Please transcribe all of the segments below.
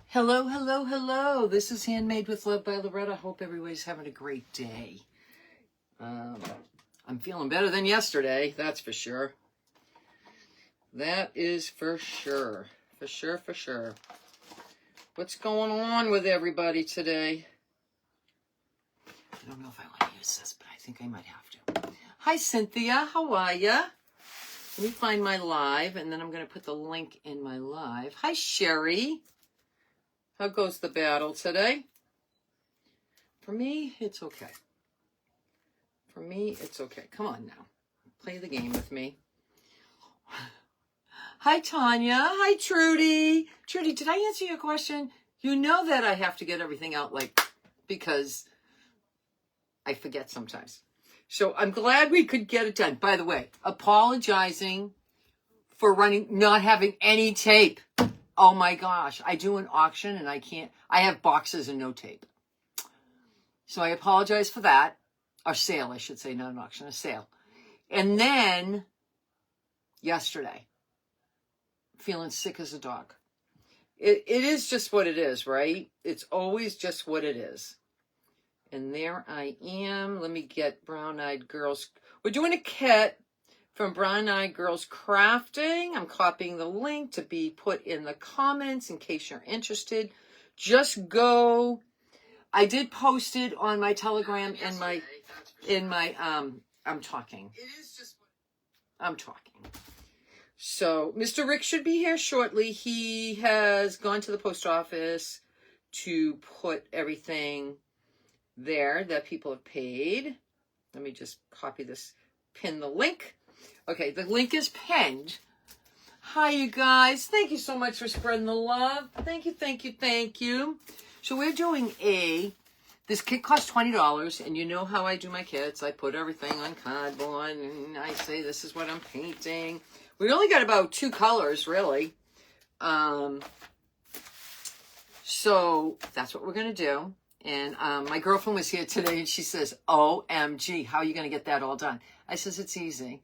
Hello, hello, hello. This is Handmade with Love by Loretta. Hope everybody's having a great day. I'm feeling better than yesterday, that's for sure. That is for sure. For sure. What's going on with everybody today? I don't know if I want to use this, but I think I might have to. Hi, Cynthia. How are ya? Let me find my live, and then I'm going to put the link in my live. Hi, Sherry. How goes the battle today? For me, it's okay. For me, it's okay. Come on now. Play the game with me. Hi, Tanya. Hi, Trudy. Trudy, did I answer your question? You know that I have to get everything out, because I forget sometimes. So I'm glad we could get it done. By the way, apologizing for not having any tape. Oh my gosh. I do an auction and I have boxes and no tape. So I apologize for that. Or sale, I should say, not an auction, a sale. And then yesterday, feeling sick as a dog. It is just what it is, right? It's always just what it is. And there I am. Let me get Brown Eyed Girls. We're doing a kit from Brown Eyed Girls Crafting. I'm copying the link to be put in the comments in case you're interested. Just go. I did post it on my Telegram and I'm talking. I'm talking. So Mr. Rick should be here shortly. He has gone to the post office to put everything there that people have paid. Let me just copy this, pin the link. Okay, the link is pinned. Hi, you guys. Thank you so much for spreading the love. Thank you. So we're doing this kit costs $20, and you know how I do my kits. I put everything on cardboard, and I say this is what I'm painting. We only got about 2 colors, really. So that's what we're going to do. And my girlfriend was here today, and she says, OMG, how are you going to get that all done? I says, it's easy.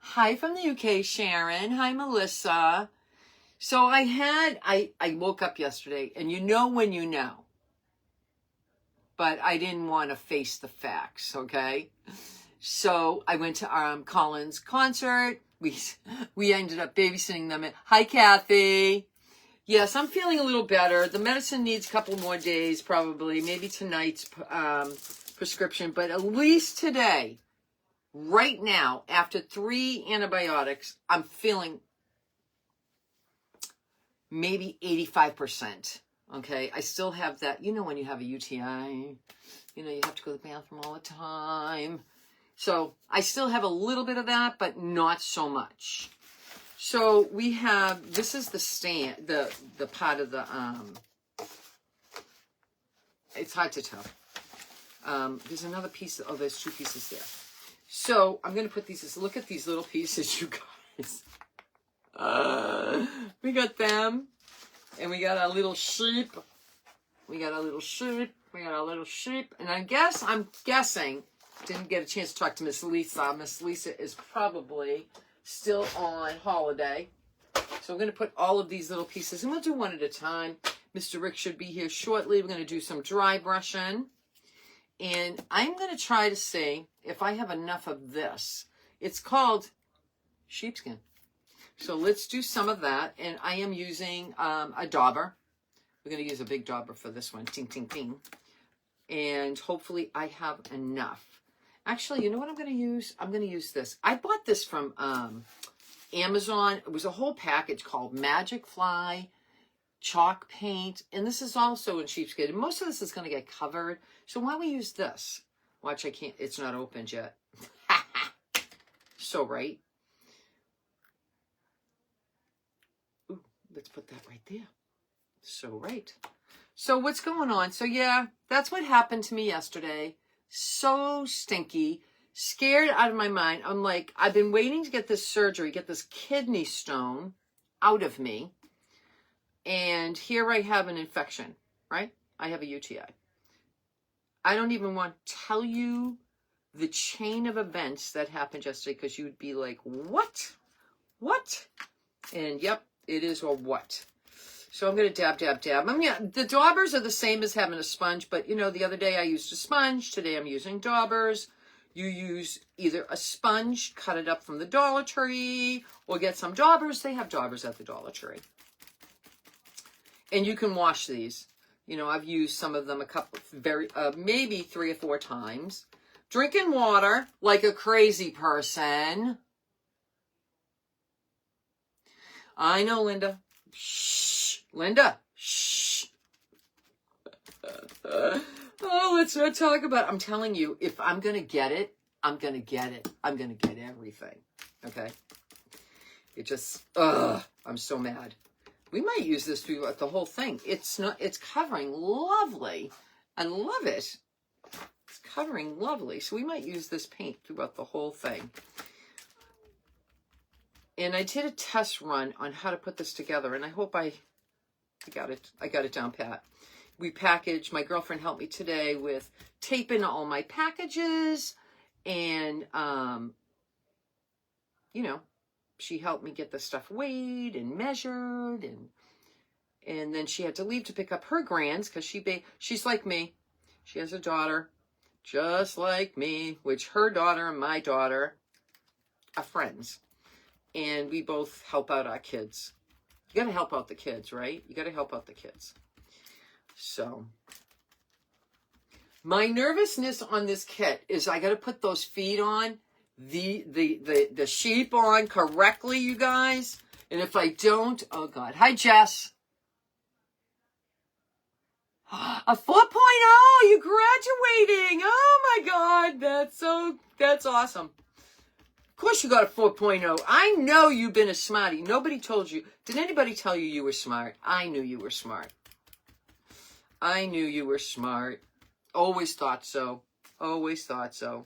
Hi from the UK, Sharon. Hi, Melissa. So I woke up yesterday, and you know when you know. But I didn't want to face the facts, okay? So I went to Colin's concert. We ended up babysitting them. Hi, Kathy. Yes, I'm feeling a little better. The medicine needs a couple more days, probably. Maybe tonight's prescription. But at least today, right now, after 3 antibiotics, I'm feeling maybe 85%. Okay, I still have that. You know when you have a UTI, you have to go to the bathroom all the time. So I still have a little bit of that, but not so much. So we have, this is the stand, the part of the, it's hard to tell. There's another piece, there's 2 pieces there. So I'm going to put these, look at these little pieces, you guys. We got them. And we got our little sheep. And I'm guessing, didn't get a chance to talk to Miss Lisa. Miss Lisa is probably still on holiday. So I'm going to put all of these little pieces, and we'll do one at a time. Mr. Rick should be here shortly. We're going to do some dry brushing. And I'm going to try to see if I have enough of this. It's called sheepskin. So let's do some of that. And I am using a dauber. We're going to use a big dauber for this one. Ting, ting, ting. And hopefully I have enough. Actually, you know what I'm going to use? I'm going to use this. I bought this from Amazon. It was a whole package called Magic Fly Chalk Paint. And this is also in sheepskin. And most of this is going to get covered. So why don't we use this? Watch, I can't. It's not opened yet. So right. Let's put that right there. So right. So what's going on? So yeah, that's what happened to me yesterday. So stinky, scared out of my mind. I'm like, I've been waiting to get this surgery, get this kidney stone out of me. And here I have an infection, right? I have a UTI. I don't even want to tell you the chain of events that happened yesterday, because you'd be like, what? And yep. It is a what? So I'm going to dab, dab, dab. I mean, yeah, the daubers are the same as having a sponge, but, you know, the other day I used a sponge. Today I'm using daubers. You use either a sponge, cut it up from the Dollar Tree, or get some daubers. They have daubers at the Dollar Tree. And you can wash these. You know, I've used some of them a couple, maybe 3 or 4 times. Drinking water like a crazy person. I know, Linda. Shh. Linda. Shh. Oh, let's not talk about it. I'm telling you, if I'm going to get it, I'm going to get it. I'm going to get everything. Okay? It just, I'm so mad. We might use this throughout the whole thing. It's covering lovely. I love it. It's covering lovely. So we might use this paint throughout the whole thing. And I did a test run on how to put this together, and I hope I got it down pat. We packaged, my girlfriend helped me today with taping all my packages, and you know, she helped me get the stuff weighed and measured, and then she had to leave to pick up her grands because she's like me. She has a daughter just like me, which her daughter and my daughter are friends. And we both help out our kids. You got to help out the kids, right? You got to help out the kids. So, my nervousness on this kit is I got to put those feet on, the sheep on correctly, you guys. And if I don't, oh God. Hi, Jess. A 4.0, you're graduating. Oh my God, that's awesome. Of course you got a 4.0. I know you've been a smarty. Nobody told you. Did anybody tell you you were smart? I knew you were smart. I knew you were smart. Always thought so. Always thought so.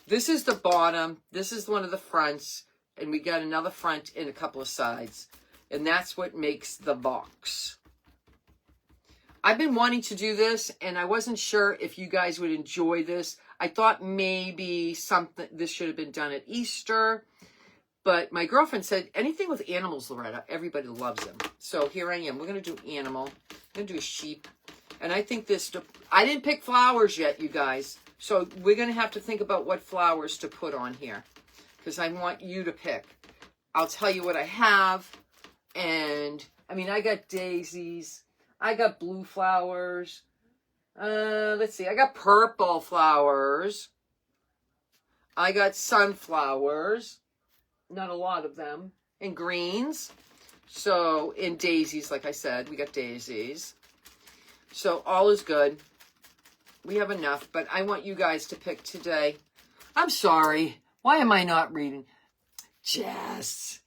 This is the bottom. This is one of the fronts. And we got another front and a couple of sides. And that's what makes the box. I've been wanting to do this, and I wasn't sure if you guys would enjoy this. I thought maybe this should have been done at Easter, but my girlfriend said anything with animals, Loretta, everybody loves them. So here I am. We're going to do animal. I'm going to do a sheep. And I think I didn't pick flowers yet, you guys. So we're going to have to think about what flowers to put on here because I want you to pick. I'll tell you what I have. And I mean, I got daisies. I got blue flowers. Let's see. I got purple flowers. I got sunflowers. Not a lot of them. And greens. So, in daisies, like I said, we got daisies. So, all is good. We have enough, but I want you guys to pick today. I'm sorry. Why am I not reading? Jess.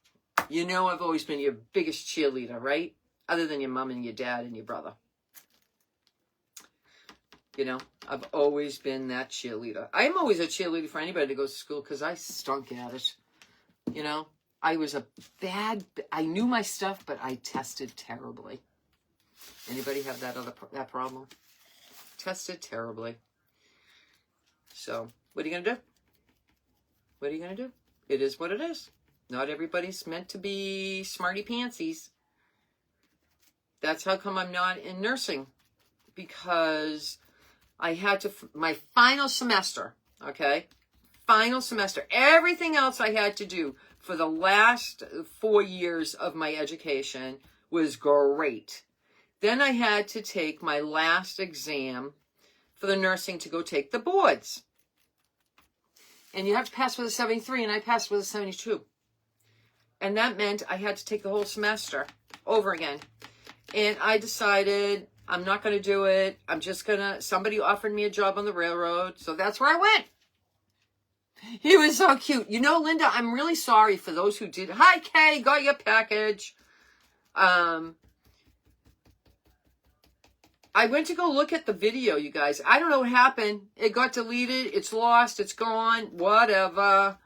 You know I've always been your biggest cheerleader, right? Other than your mom and your dad and your brother. You know, I've always been that cheerleader. I'm always a cheerleader for anybody that goes to school because I stunk at it. You know, I knew my stuff, but I tested terribly. Anybody have that problem? Tested terribly. So, what are you going to do? What are you going to do? It is what it is. Not everybody's meant to be smarty pantsies. That's how come I'm not in nursing. Because I had to, my final semester, okay? Final semester. Everything else I had to do for the last 4 years of my education was great. Then I had to take my last exam for the nursing to go take the boards. And you have to pass with a 73, and I passed with a 72. And that meant I had to take the whole semester over again. And I decided I'm not going to do it. I'm just going to, somebody offered me a job on the railroad. So that's where I went. He was so cute. You know, Linda, I'm really sorry for those who did. Hi, Kay, got your package. I went to go look at the video, you guys. I don't know what happened. It got deleted. It's lost. It's gone. Whatever.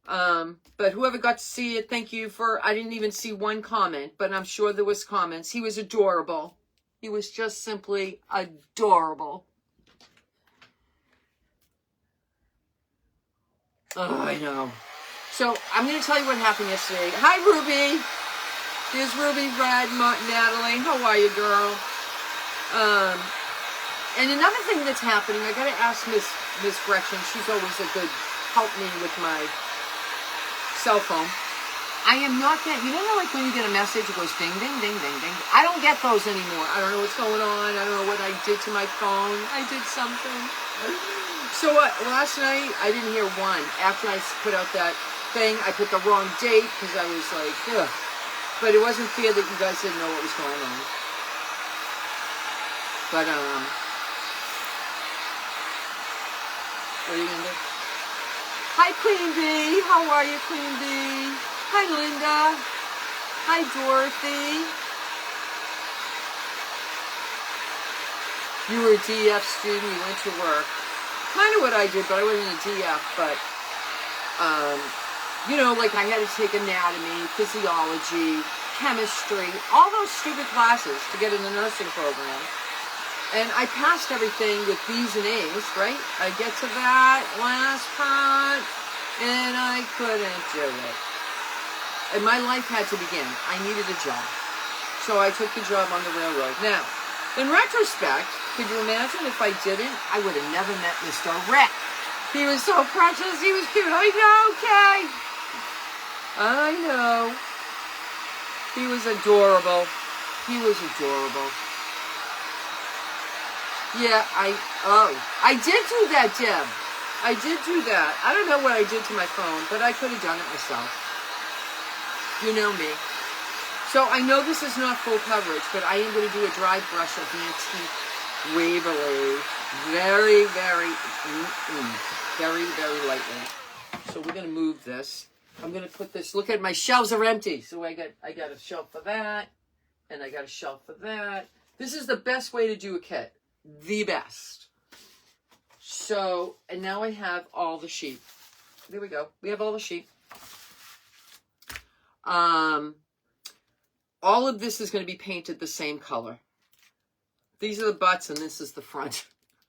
But whoever got to see it, thank you for, I didn't even see one comment, but I'm sure there was comments. He was adorable. He was just simply adorable. Oh, I know. So I'm going to tell you what happened yesterday. Hi, Ruby. Here's Ruby Red, Natalie. How are you, girl? And another thing that's happening, I got to ask Miss Gretchen. She's always a good help me with my cell phone. I am not getting, you know, like when you get a message, it goes ding, ding, ding, ding, ding. I don't get those anymore. I don't know what's going on. I don't know what I did to my phone. I did something. So last night, I didn't hear one. After I put out that thing, I put the wrong date because I was like, ugh. But it wasn't fair that you guys didn't know what was going on. But, what are you going to do? Hi, Queen Bee. How are you, Queen Bee? Hi, Linda. Hi, Dorothy. You were a DF student. You went to work. Kind of what I did, but I wasn't a DF. But, you know, like I had to take anatomy, physiology, chemistry, all those stupid classes to get in the nursing program. And I passed everything with B's and A's, right? I get to that last part, and I couldn't do it. And my life had to begin. I needed a job. So I took the job on the railroad. Now, in retrospect, could you imagine if I didn't? I would have never met Mr. Rick. He was so precious. He was cute. I know, Kay. I know. He was adorable. He was adorable. Yeah, I did do that, Deb. I did do that. I don't know what I did to my phone, but I could have done it myself. You know me. So I know this is not full coverage, but I am going to do a dry brush of Antique Waverly. Very, very lightly. So we're going to move this. I'm going to put this. Look at my shelves are empty. So I got a shelf for that, and I got a shelf for that. This is the best way to do a kit. The best. So, and now I have all the sheep. There we go. We have all the sheep. All of this is going to be painted the same color. These are the butts and this is the front.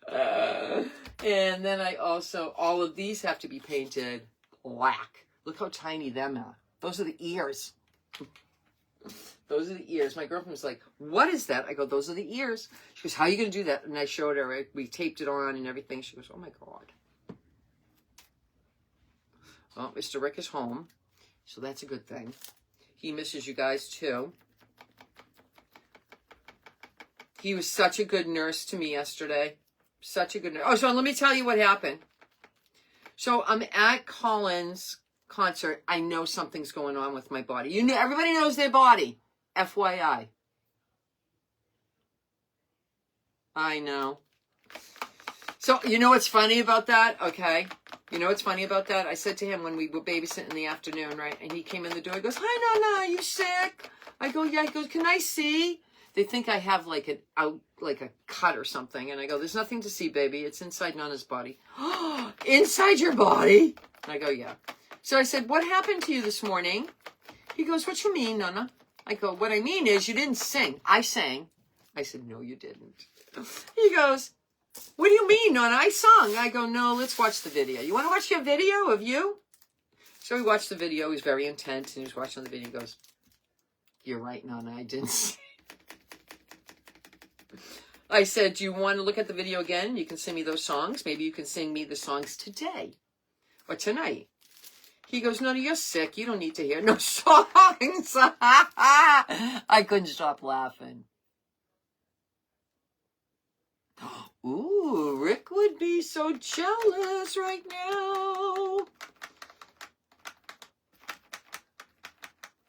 And then I also, all of these have to be painted black. Look how tiny them are. Those are the ears. Those are the ears. My girlfriend was like, what is that? I go, those are the ears. She goes, how are you going to do that? And I showed her. We taped it on and everything. She goes, oh my God. Well, Mr. Rick is home. So that's a good thing. He misses you guys too. He was such a good nurse to me yesterday. Such a good nurse. Oh, so let me tell you what happened. So I'm at Colin's concert. I know something's going on with my body. You know, everybody knows their body. FYI. I know. So, you know what's funny about that? Okay. You know what's funny about that? I said to him when we were babysitting in the afternoon, right? And he came in the door. He goes, hi, Nana, are you sick? I go, yeah. He goes, can I see? They think I have like a cut or something. And I go, there's nothing to see, baby. It's inside Nana's body. Inside your body? And I go, yeah. So I said, what happened to you this morning? He goes, what you mean, Nana? I go, what I mean is you didn't sing. I sang. I said, no, you didn't. He goes, what do you mean, Nana? I sung. I go, no, let's watch the video. You want to watch your video of you? So we watched the video. He was very intent, and he was watching the video. He goes, you're right, Nana, I didn't sing. I said, do you want to look at the video again? You can sing me those songs. Maybe you can sing me the songs today or tonight. He goes, no, you're sick. You don't need to hear no songs. I couldn't stop laughing. Ooh, Rick would be so jealous right now.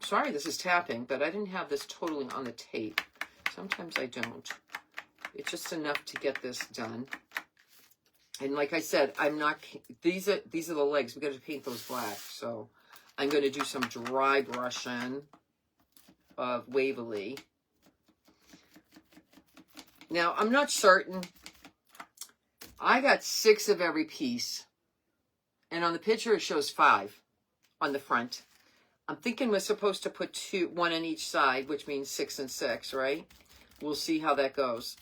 Sorry, this is tapping, but I didn't have this totally on the tape. Sometimes I don't. It's just enough to get this done. And like I said, I'm not, these are the legs. We got to paint those black. So I'm going to do some dry brushing of Waverly. Now, I'm not certain. I got 6 of every piece. And on the picture, it shows 5 on the front. I'm thinking we're supposed to put 1 on each side, which means 6 and 6, right? We'll see how that goes.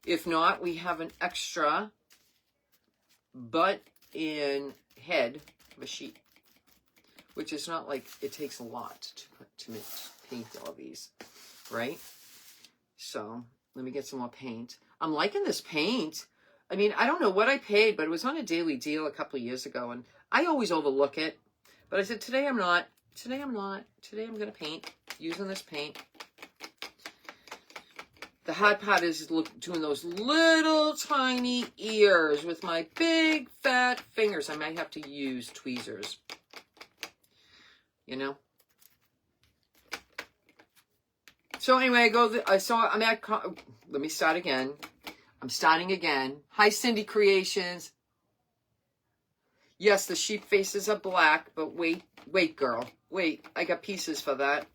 If not, we have an extra butt in head of a sheep, which is not like it takes a lot to paint all these, right? So let me get some more paint. I'm liking this paint. I mean, I don't know what I paid, but it was on a daily deal a couple of years ago, and I always overlook it. But I said, today I'm not. Today I'm not. Today I'm going to paint using this paint. The hard part is doing those little tiny ears with my big fat fingers. I might have to use tweezers. You know? So anyway, let me start again. I'm starting again. Hi, Cindy Creations. Yes, the sheep faces are black, but wait, girl. Wait, I got pieces for that.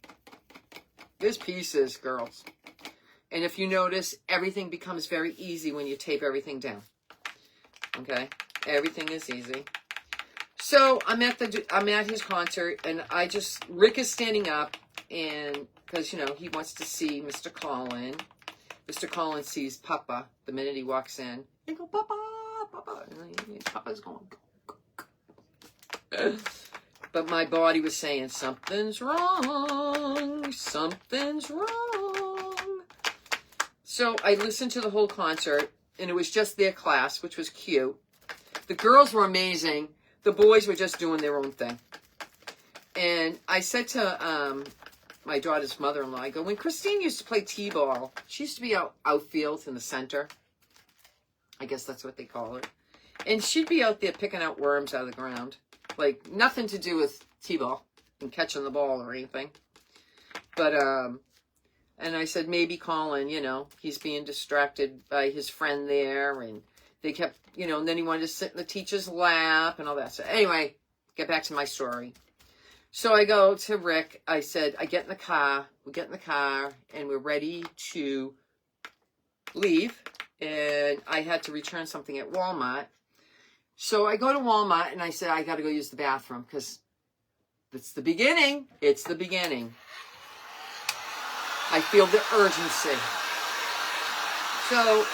There's pieces, girls. And if you notice, everything becomes very easy when you tape everything down. Okay? Everything is easy. So I'm at his concert, and Rick is standing up, and because, you know, he wants to see Mr. Colin. Mr. Colin sees Papa the minute he walks in. He goes, Papa, Papa. And Papa's going, but my body was saying, something's wrong. Something's wrong. So I listened to the whole concert, and it was just their class, which was cute. The girls were amazing. The boys were just doing their own thing. And I said to my daughter's mother-in-law, I go, when Christine used to play t-ball, she used to be outfield in the center. I guess that's what they call it. And she'd be out there picking out worms out of the ground. Like, nothing to do with t-ball and catching the ball or anything. But, and I said, maybe Colin, you know, he's being distracted by his friend there. And they kept, you know, and then he wanted to sit in the teacher's lap and all that. So anyway, get back to my story. So I go to Rick. I said, we get in the car, and we're ready to leave. And I had to return something at Walmart. So I go to Walmart, and I said, I got to go use the bathroom, because it's the beginning. It's the beginning. I feel the urgency. So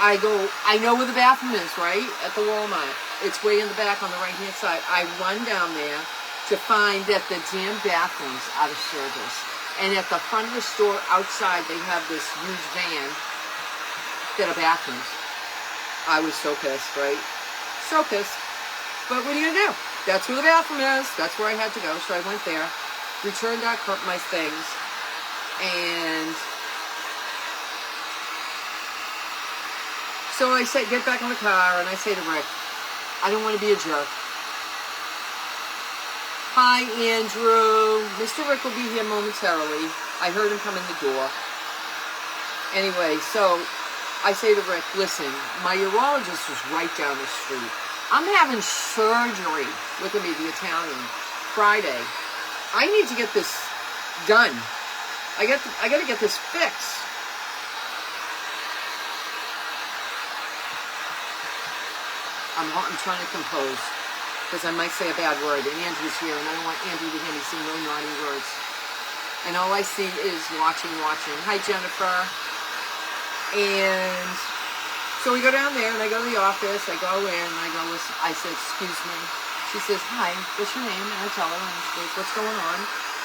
I go, I know where the bathroom is, right? At the Walmart. It's way in the back on the right-hand side. I run down there to find that the damn bathroom's out of service. And at the front of the store outside, they have this huge van that are bathrooms. I was so pissed, right? So pissed. But what are you going to do? That's where the bathroom is. That's where I had to go. So I went there, returned my things, and so I say, get back in the car, and I say to Rick, I don't want to be a jerk. Hi, Andrew. Mr. Rick will be here momentarily. I heard him come in the door. Anyway, so I say to Rick, listen, my urologist was right down the street. I'm having surgery, look at me, the Italian, Friday. I need to get this done. I got to get this fixed. I'm trying to compose, because I might say a bad word, and Andrew's here, and I don't want Andrew to hear me say no naughty words. And all I see is watching. Hi, Jennifer. And so we go down there, and I go to the office. I go in, and I go, listen, I said, excuse me. She says, hi, what's your name? And I tell her, and she goes, what's going on?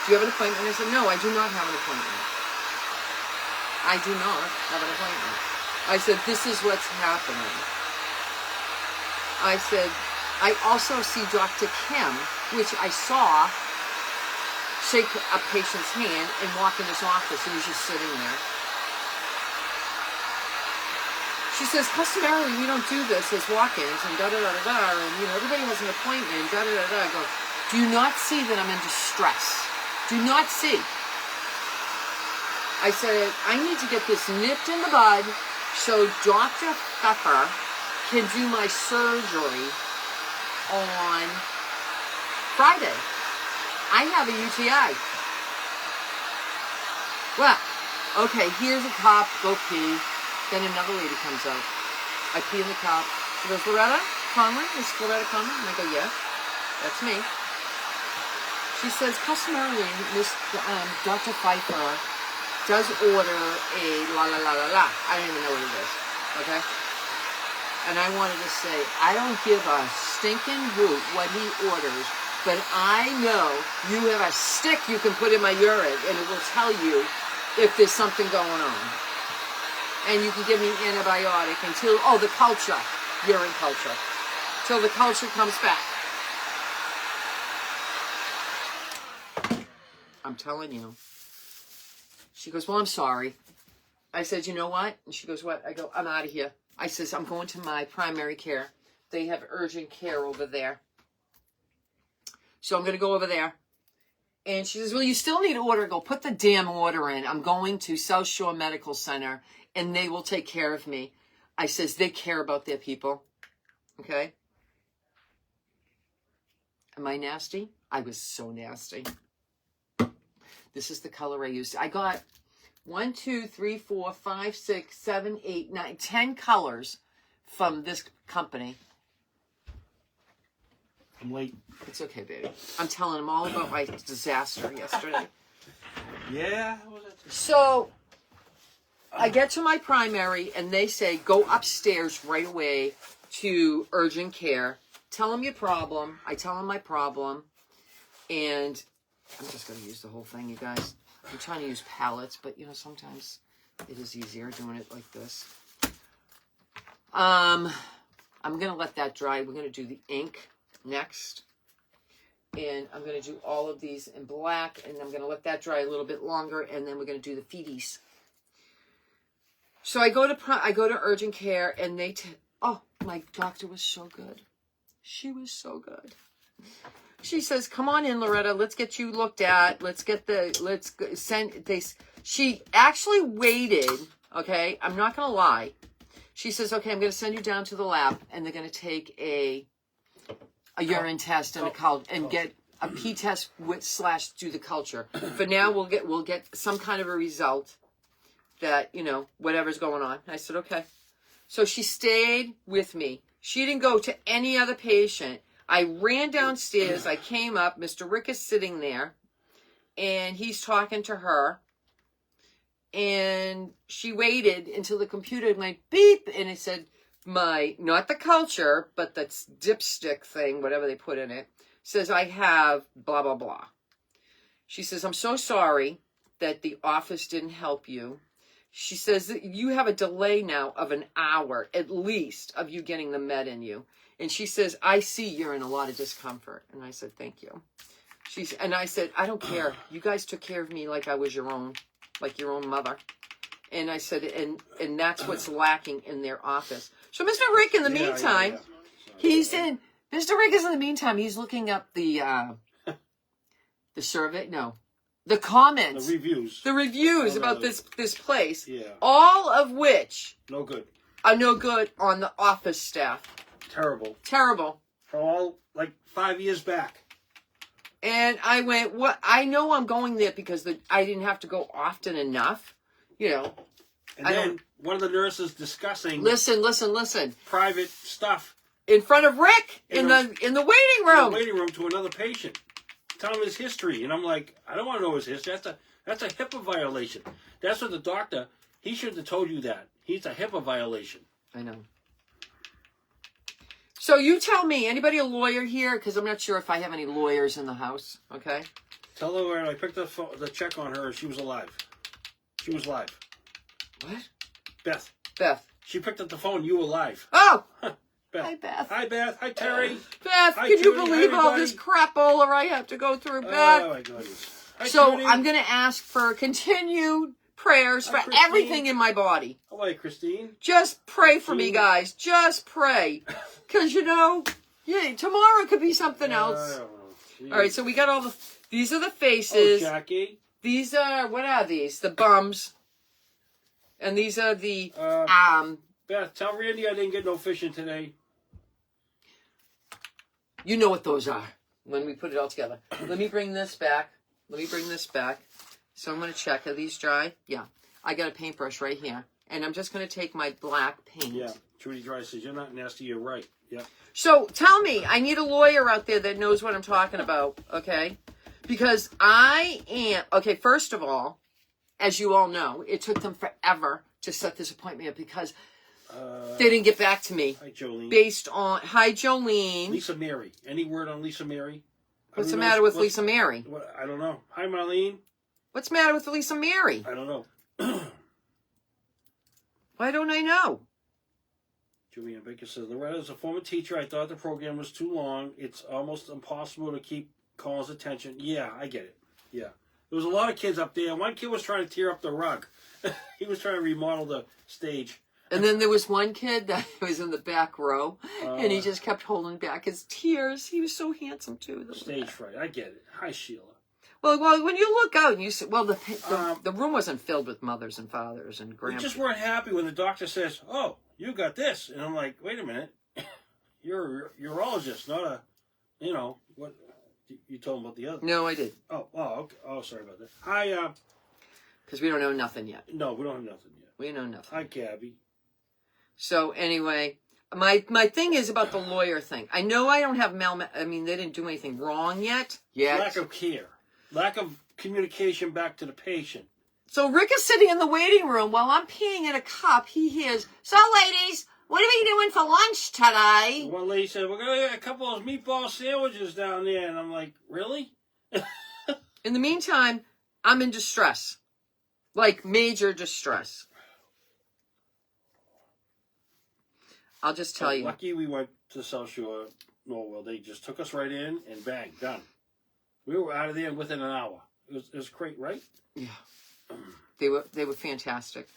Do you have an appointment? And I said, no, I do not have an appointment. I do not have an appointment. I said, this is what's happening. I said, I also see Dr. Kim, which I saw shake a patient's hand and walk in his office, and he's just sitting there. She says, customarily, we don't do this as walk-ins, and da-da-da-da-da, and, you know, everybody has an appointment, da-da-da-da. I go, do you not see that I'm in distress? Do not see. I said, I need to get this nipped in the bud so Dr. Pepper can do my surgery on Friday. I have a UTI. Well, okay, here's a cop, go pee. Then another lady comes out. I pee in the cup. She goes, Loretta Conlon? Is Loretta Conlon? And I go, yes, that's me. She says, customarily, Dr. Pfeiffer does order a la. I don't even know what it is, okay? And I wanted to say, I don't give a stinking hoot what he orders. but I know you have a stick you can put in my urine, and it will tell you if there's something going on. And you can give me an antibiotic until, the culture, urine culture, till the culture comes back. I'm telling you. She goes, well, I'm sorry. I said, you know what? And she goes, what? I go, I'm out of here. I says, I'm going to my primary care. They have urgent care over there. So I'm going to go over there. And she says, well, you still need an order. I go, put the damn order in. I'm going to South Shore Medical Center, and they will take care of me. I says, they care about their people. Okay? Am I nasty? I was so nasty. This is the color I used. I got 1, 2, 3, 4, 5, 6, 7, 8, 9, 10 colors from this company. I'm late. It's okay, baby. I'm telling them all about my disaster yesterday. Yeah. So I get to my primary, and they say, go upstairs right away to urgent care. Tell them your problem. I tell them my problem. And I'm just going to use the whole thing, you guys. I'm trying to use palettes, but, sometimes it is easier doing it like this. I'm going to let that dry. We're going to do the ink next. And I'm going to do all of these in black, and I'm going to let that dry a little bit longer, and then we're going to do the feeties. So I go to urgent care, and my doctor was so good. She was so good. She says, come on in, Loretta. Let's get you looked at. She actually waited, okay? I'm not going to lie. She says, okay, I'm going to send you down to the lab, and they're going to take a urine test and get a pee test / do the culture. For now, we'll get some kind of a result that, whatever's going on. I said, okay. So she stayed with me. She didn't go to any other patient. I ran downstairs. I came up. Mr. Rick is sitting there, and he's talking to her. And she waited until the computer went beep, and it said, not the culture, but the dipstick thing, whatever they put in it, says, I have blah, blah, blah. She says, I'm so sorry that the office didn't help you. She says, you have a delay now of an hour, at least, of you getting the med in you. And she says, I see you're in a lot of discomfort. And I said, thank you. And I said, I don't care. You guys took care of me like I was your own mother. And I said, and that's what's lacking in their office. So Mr. Rick, in the meantime, Mr. Rick is in the meantime, he's looking up the survey. No, the comments. The reviews about this place. Yeah. All of which no good. Are no good on the office staff. Terrible. For all 5 years back. And I went, what? I know I'm going there because I didn't have to go often enough, And then one of the nurses discussing. Listen. Private stuff. In front of Rick in the waiting room. In the waiting room to another patient. Tell him his history. And I'm like, I don't want to know his history. That's a HIPAA violation. That's what the doctor, he should have told you that. He's a HIPAA violation. I know. So you tell me, anybody a lawyer here? Because I'm not sure if I have any lawyers in the house, okay? Tell her when I picked up the check on her, she was alive. She was live. What? Beth. She picked up the phone, you were live. Oh! Beth. Hi, Beth. Hi, Beth. Hi, Terry. Beth, Hi, can you Judy. believe Hi, all this crapola I have to go through, Beth? Oh, my goodness. Hi, So Judy. I'm going to ask for continued prayers for Christine. everything in my body. How are you, Christine? Just pray for me, guys. Just pray. Because, tomorrow could be something else. All right, so we got these are the faces. Oh, Jackie. These are, what are these? The bums. And these are the, Beth, tell Randy I didn't get no fishing today. you know what those are when we put it all together. Let me bring this back. So I'm going to check. Are these dry? Yeah. I got a paintbrush right here. And I'm just going to take my black paint. Yeah. Trudy Dry says, you're not nasty, you're right. Yeah. So tell me, I need a lawyer out there that knows what I'm talking about, okay? Because first of all, as you all know, it took them forever to set this appointment up because they didn't get back to me. Hi, Jolene. Hi, Jolene. Lisa Mary. Any word on Lisa Mary? What's the matter with what's- Lisa Mary? What, I don't know. Hi, Marlene. What's the matter with Lisa Mary? I don't know. Why don't I know? Julian Baker says, Loretta, as a former teacher, I thought the program was too long. It's almost impossible to keep Colin's attention. Yeah, I get it. Yeah. There was a lot of kids up there. One kid was trying to tear up the rug. He was trying to remodel the stage. And then there was one kid that was in the back row, and he just kept holding back his tears. He was so handsome, too. Stage fright. I get it. Hi, Sheila. Well, when you look out, and you see, well, the room wasn't filled with mothers and fathers and We grandparents. just weren't happy when the doctor says, oh, you got this. And I'm like, wait a minute. You're a urologist, not a, what, you told him about the other. No, I did. Oh, okay. Oh, sorry about that. Hi, Because we don't know nothing yet. no, we don't have nothing yet. We know nothing. Hi, Gabby. So anyway, my thing is about the lawyer thing. I know I don't have they didn't do anything wrong yet. Lack of care. Lack of communication back to the patient. So Rick is sitting in the waiting room while I'm peeing in a cup. He hears, so ladies, what are we doing for lunch today? One lady said, we're going to get a couple of meatball sandwiches down there. And I'm like, really? In the meantime, I'm in distress. Like major distress. I'll just tell you. Lucky we went to South Shore, Norwell. They just took us right in and bang, done. We were out of there within an hour. It was great, right? Yeah. They were fantastic.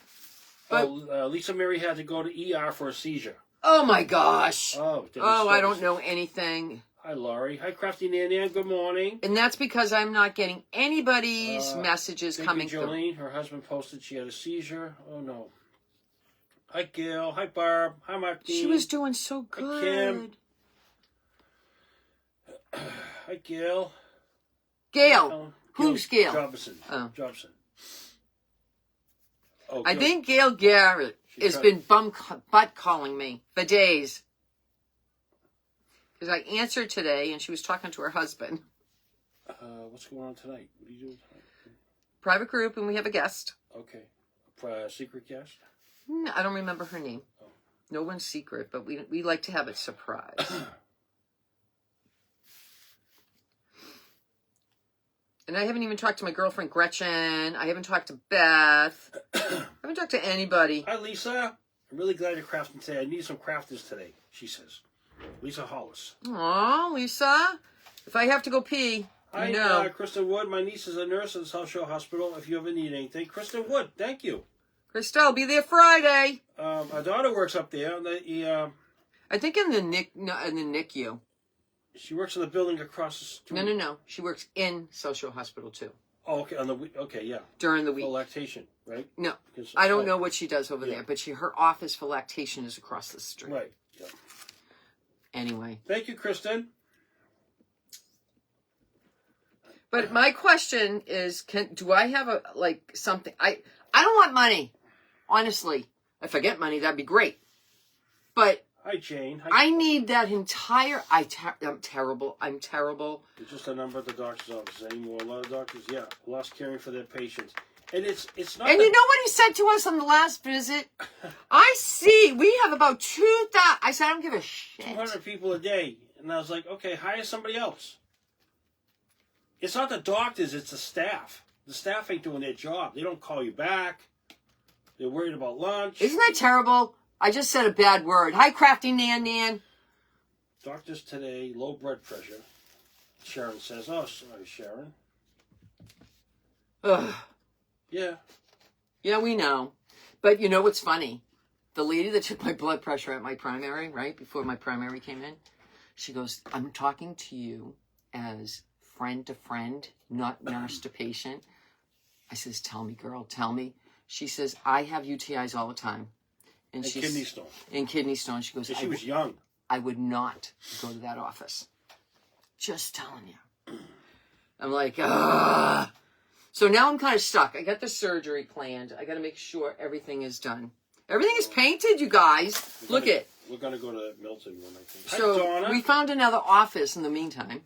But Lisa Mary had to go to ER for a seizure. oh my gosh. Oh, I don't know anything. Hi, Laurie. Hi, Crafty Nan. Good morning. And that's because I'm not getting anybody's messages Thank coming you, through. Jolene. Her husband posted she had a seizure. Oh, no. Hi, Gail. Hi, Barb. Hi, Martine. She was doing so good. Kim. Hi, Gail. Gail. Who's Gail? Jobson. Oh. Jobson. Oh, I Gail. think Gail Garrett She has tried- been butt calling me for days. Because I answered today and she was talking to her husband. What's going on tonight? What are you doing tonight? Private group, and we have a guest. Okay. Secret guest? I don't remember her name. Oh. No one's secret, but we like to have it surprise. And I haven't even talked to my girlfriend Gretchen. I haven't talked to Beth. I haven't talked to anybody. Hi, Lisa. I'm really glad you're crafting today. I need some crafters today, she says. Lisa Hollis. Aw, Lisa. If I have to go pee, Hi, you know. Kristen Wood. My niece is a nurse at the South Shore Hospital. If you ever need anything, Kristen Wood, thank you. Crystal, be there Friday. My daughter works up there. I think in the NICU. She works in the building across the street. No. She works in social hospital too. Oh, okay. Okay, yeah. During the For week. lactation, right? No, 'Cause- I don't know what she does over Yeah. there, but her office for lactation is across the street. Right. Yeah. Anyway. Thank you, Kristen. But my question is, do I have something? I don't want money. Honestly, if I get money, that'd be great. But Hi, Jane. Hi. I need that entire. I'm terrible. I'm terrible. It's just a number at the doctor's office anymore. A lot of doctors, lost caring for their patients. And it's not. And you know what he said to us on the last visit? I see. We have about 2,000. I said, I don't give a shit. 200 people a day. And I was like, okay, hire somebody else. It's not the doctors, it's the staff. The staff ain't doing their job. They don't call you back. They're worried about lunch. Isn't that terrible? I just said a bad word. Hi, Crafty Nan. Doctors today, low blood pressure. Sharon says, oh, sorry, Sharon. Ugh. Yeah. Yeah, we know. But you know what's funny? The lady that took my blood pressure at my primary, right, before my primary came in, she goes, I'm talking to you as friend to friend, not nurse to patient. I says, tell me, girl, tell me. She says, I have UTIs all the time. And kidney stone. And kidney stone. She goes, And she was young. I would not go to that office. Just telling you. I'm like, ah. So now I'm kind of stuck. I got the surgery planned. I got to make sure everything is done. Everything is painted, you guys. Look it. We're going to go to Milton one, I think. So Hi, Donna. we found another office in the meantime.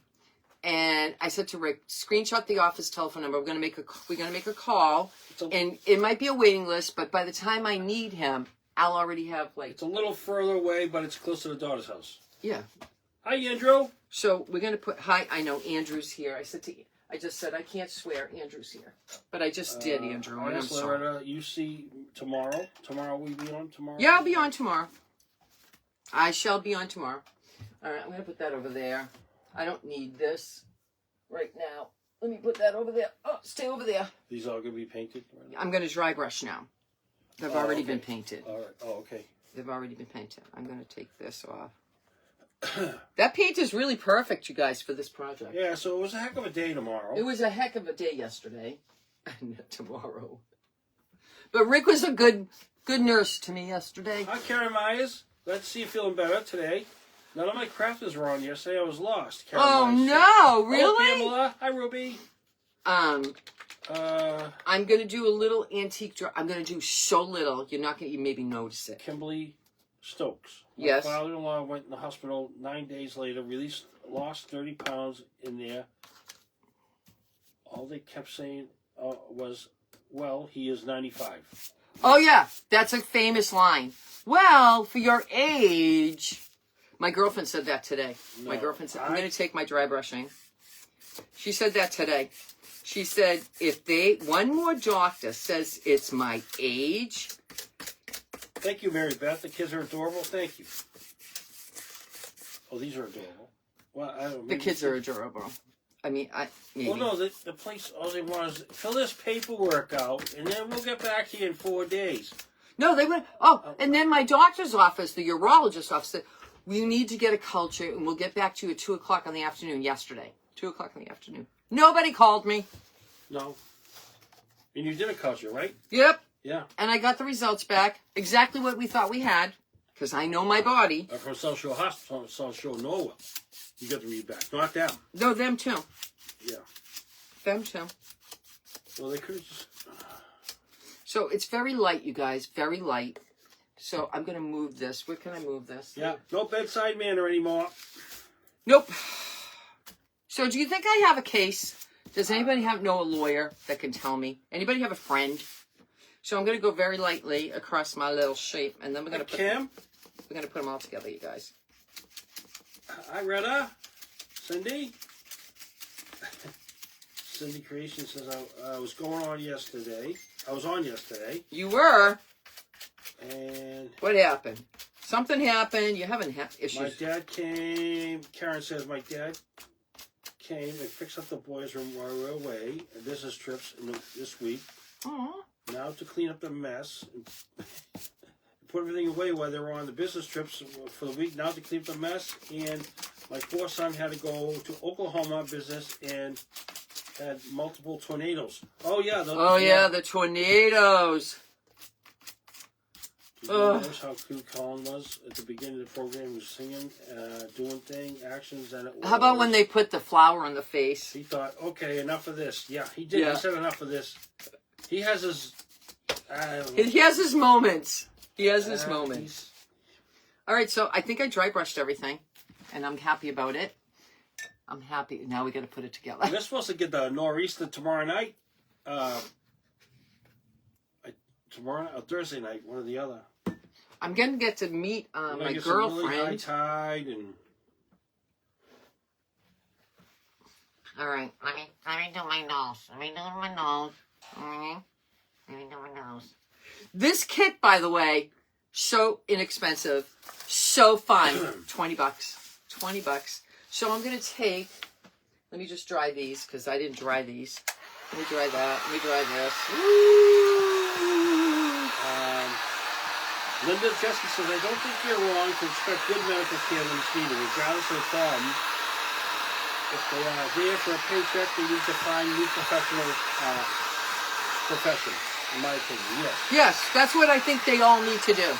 And I said to Rick, screenshot the office telephone number. We're gonna make a call, and it might be a waiting list. But by the time I need him, I'll already have It's a little further away, but it's close to the daughter's house. yeah. Hi, Andrew. So we're gonna put hi. I know Andrew's here. I just said I can't swear. Andrew's here, but I just did, Andrew. And I'm Yes, sorry. Loretta, you see tomorrow. Tomorrow we be on tomorrow. Yeah, I'll be on tomorrow. I shall be on tomorrow. All right, I'm gonna put that over there. I don't need this right now. Let me put that over there. Oh, stay over there. These all gonna be painted. Right now? I'm gonna dry brush now. They've already been painted. All right. Oh, okay. They've already been painted. I'm gonna take this off. That paint is really perfect, you guys, for this project. Yeah. So it was a heck of a day tomorrow. It was a heck of a day yesterday, and tomorrow. But Rick was a good nurse to me yesterday. Hi, Karen Myers. Glad to see you feeling better today. None of my crafters were on yesterday. I was lost. Karen Oh Myers said. no! Oh, Really? Pamela. Hi, Ruby. I'm gonna do a little antique. I'm gonna do so little. You're not gonna. You maybe notice it. Kimberly Stokes. My Yes. father-in-law went in the hospital 9 days later. Lost 30 pounds in there. All they kept saying was, "Well, he is 95." Oh yeah, that's a famous line. Well, for your age, my girlfriend said that today. My No, girlfriend said, "I'm gonna take my dry brushing." She said that today. She said, if one more doctor says it's my age. Thank you, Mary Beth. The kids are adorable. Thank you. Oh, these are adorable. Well, I don't. The kids are adorable. I mean, maybe. Well, no, the place, all they want is fill this paperwork out, and then we'll get back to you in 4 days. No, they went. Oh, and then my doctor's office, the urologist office, said, we need to get a culture, and we'll get back to you at 2 o'clock in the afternoon yesterday. 2 o'clock in the afternoon. Nobody called me. No. And you did a culture, right? Yep. Yeah. And I got the results back. Exactly what we thought we had. Because I know my body. From South Shore Hospital, South Shore Norwell. You got the read back. Not them. No, them too. Yeah. Them too. Well, they could have just... So it's very light, you guys. Very light. So I'm going to move this. Where can I move this? Yeah. No bedside manner anymore. Nope. So do you think I have a case? Does anybody know a lawyer that can tell me? Anybody have a friend? So I'm going to go very lightly across my little shape, and then we're going to Kim? We're going to put them all together, you guys. Hi, Retta. Cindy? Cindy Creation says, I was on yesterday. You were? And... What happened? Something happened. You haven't had issues. My dad came. Karen says, my dad came and fixed up the boys' room while we were away on business trips this week. Aww. Now to clean up the mess. Put everything away while they were on the business trips for the week. Now to clean up the mess. And my poor son had to go to Oklahoma business and had multiple tornadoes. Oh, yeah. The tornadoes. Did you notice how cute Colin was at the beginning of the program? He was singing, doing actions. And How about when they put the flower on the face? He thought, okay, enough of this. Yeah, he did. Yeah. He said enough of this. He has his... He has his moments. He has his moments. All right, so I think I dry brushed everything, and I'm happy about it. I'm happy. Now we got to put it together. We're supposed to get the nor'easter tomorrow night. Tomorrow night or Thursday night, one or the other. I'm going to get to meet my get girlfriend. some really high tide and... All right. Let me do my nose. Let me do my nose. Let me do my nose. This kit, by the way, so inexpensive, so fun. $20. $20. So I'm going to take, let me just dry these because I didn't dry these. Let me dry that. Let me dry this. Linda Jessica says, I don't think you're wrong to expect good medical care when it's needed, regardless of the problem. If they are there for a paycheck, they need to find new professional profession, in my opinion, yes. Yes, that's what I think they all need to do.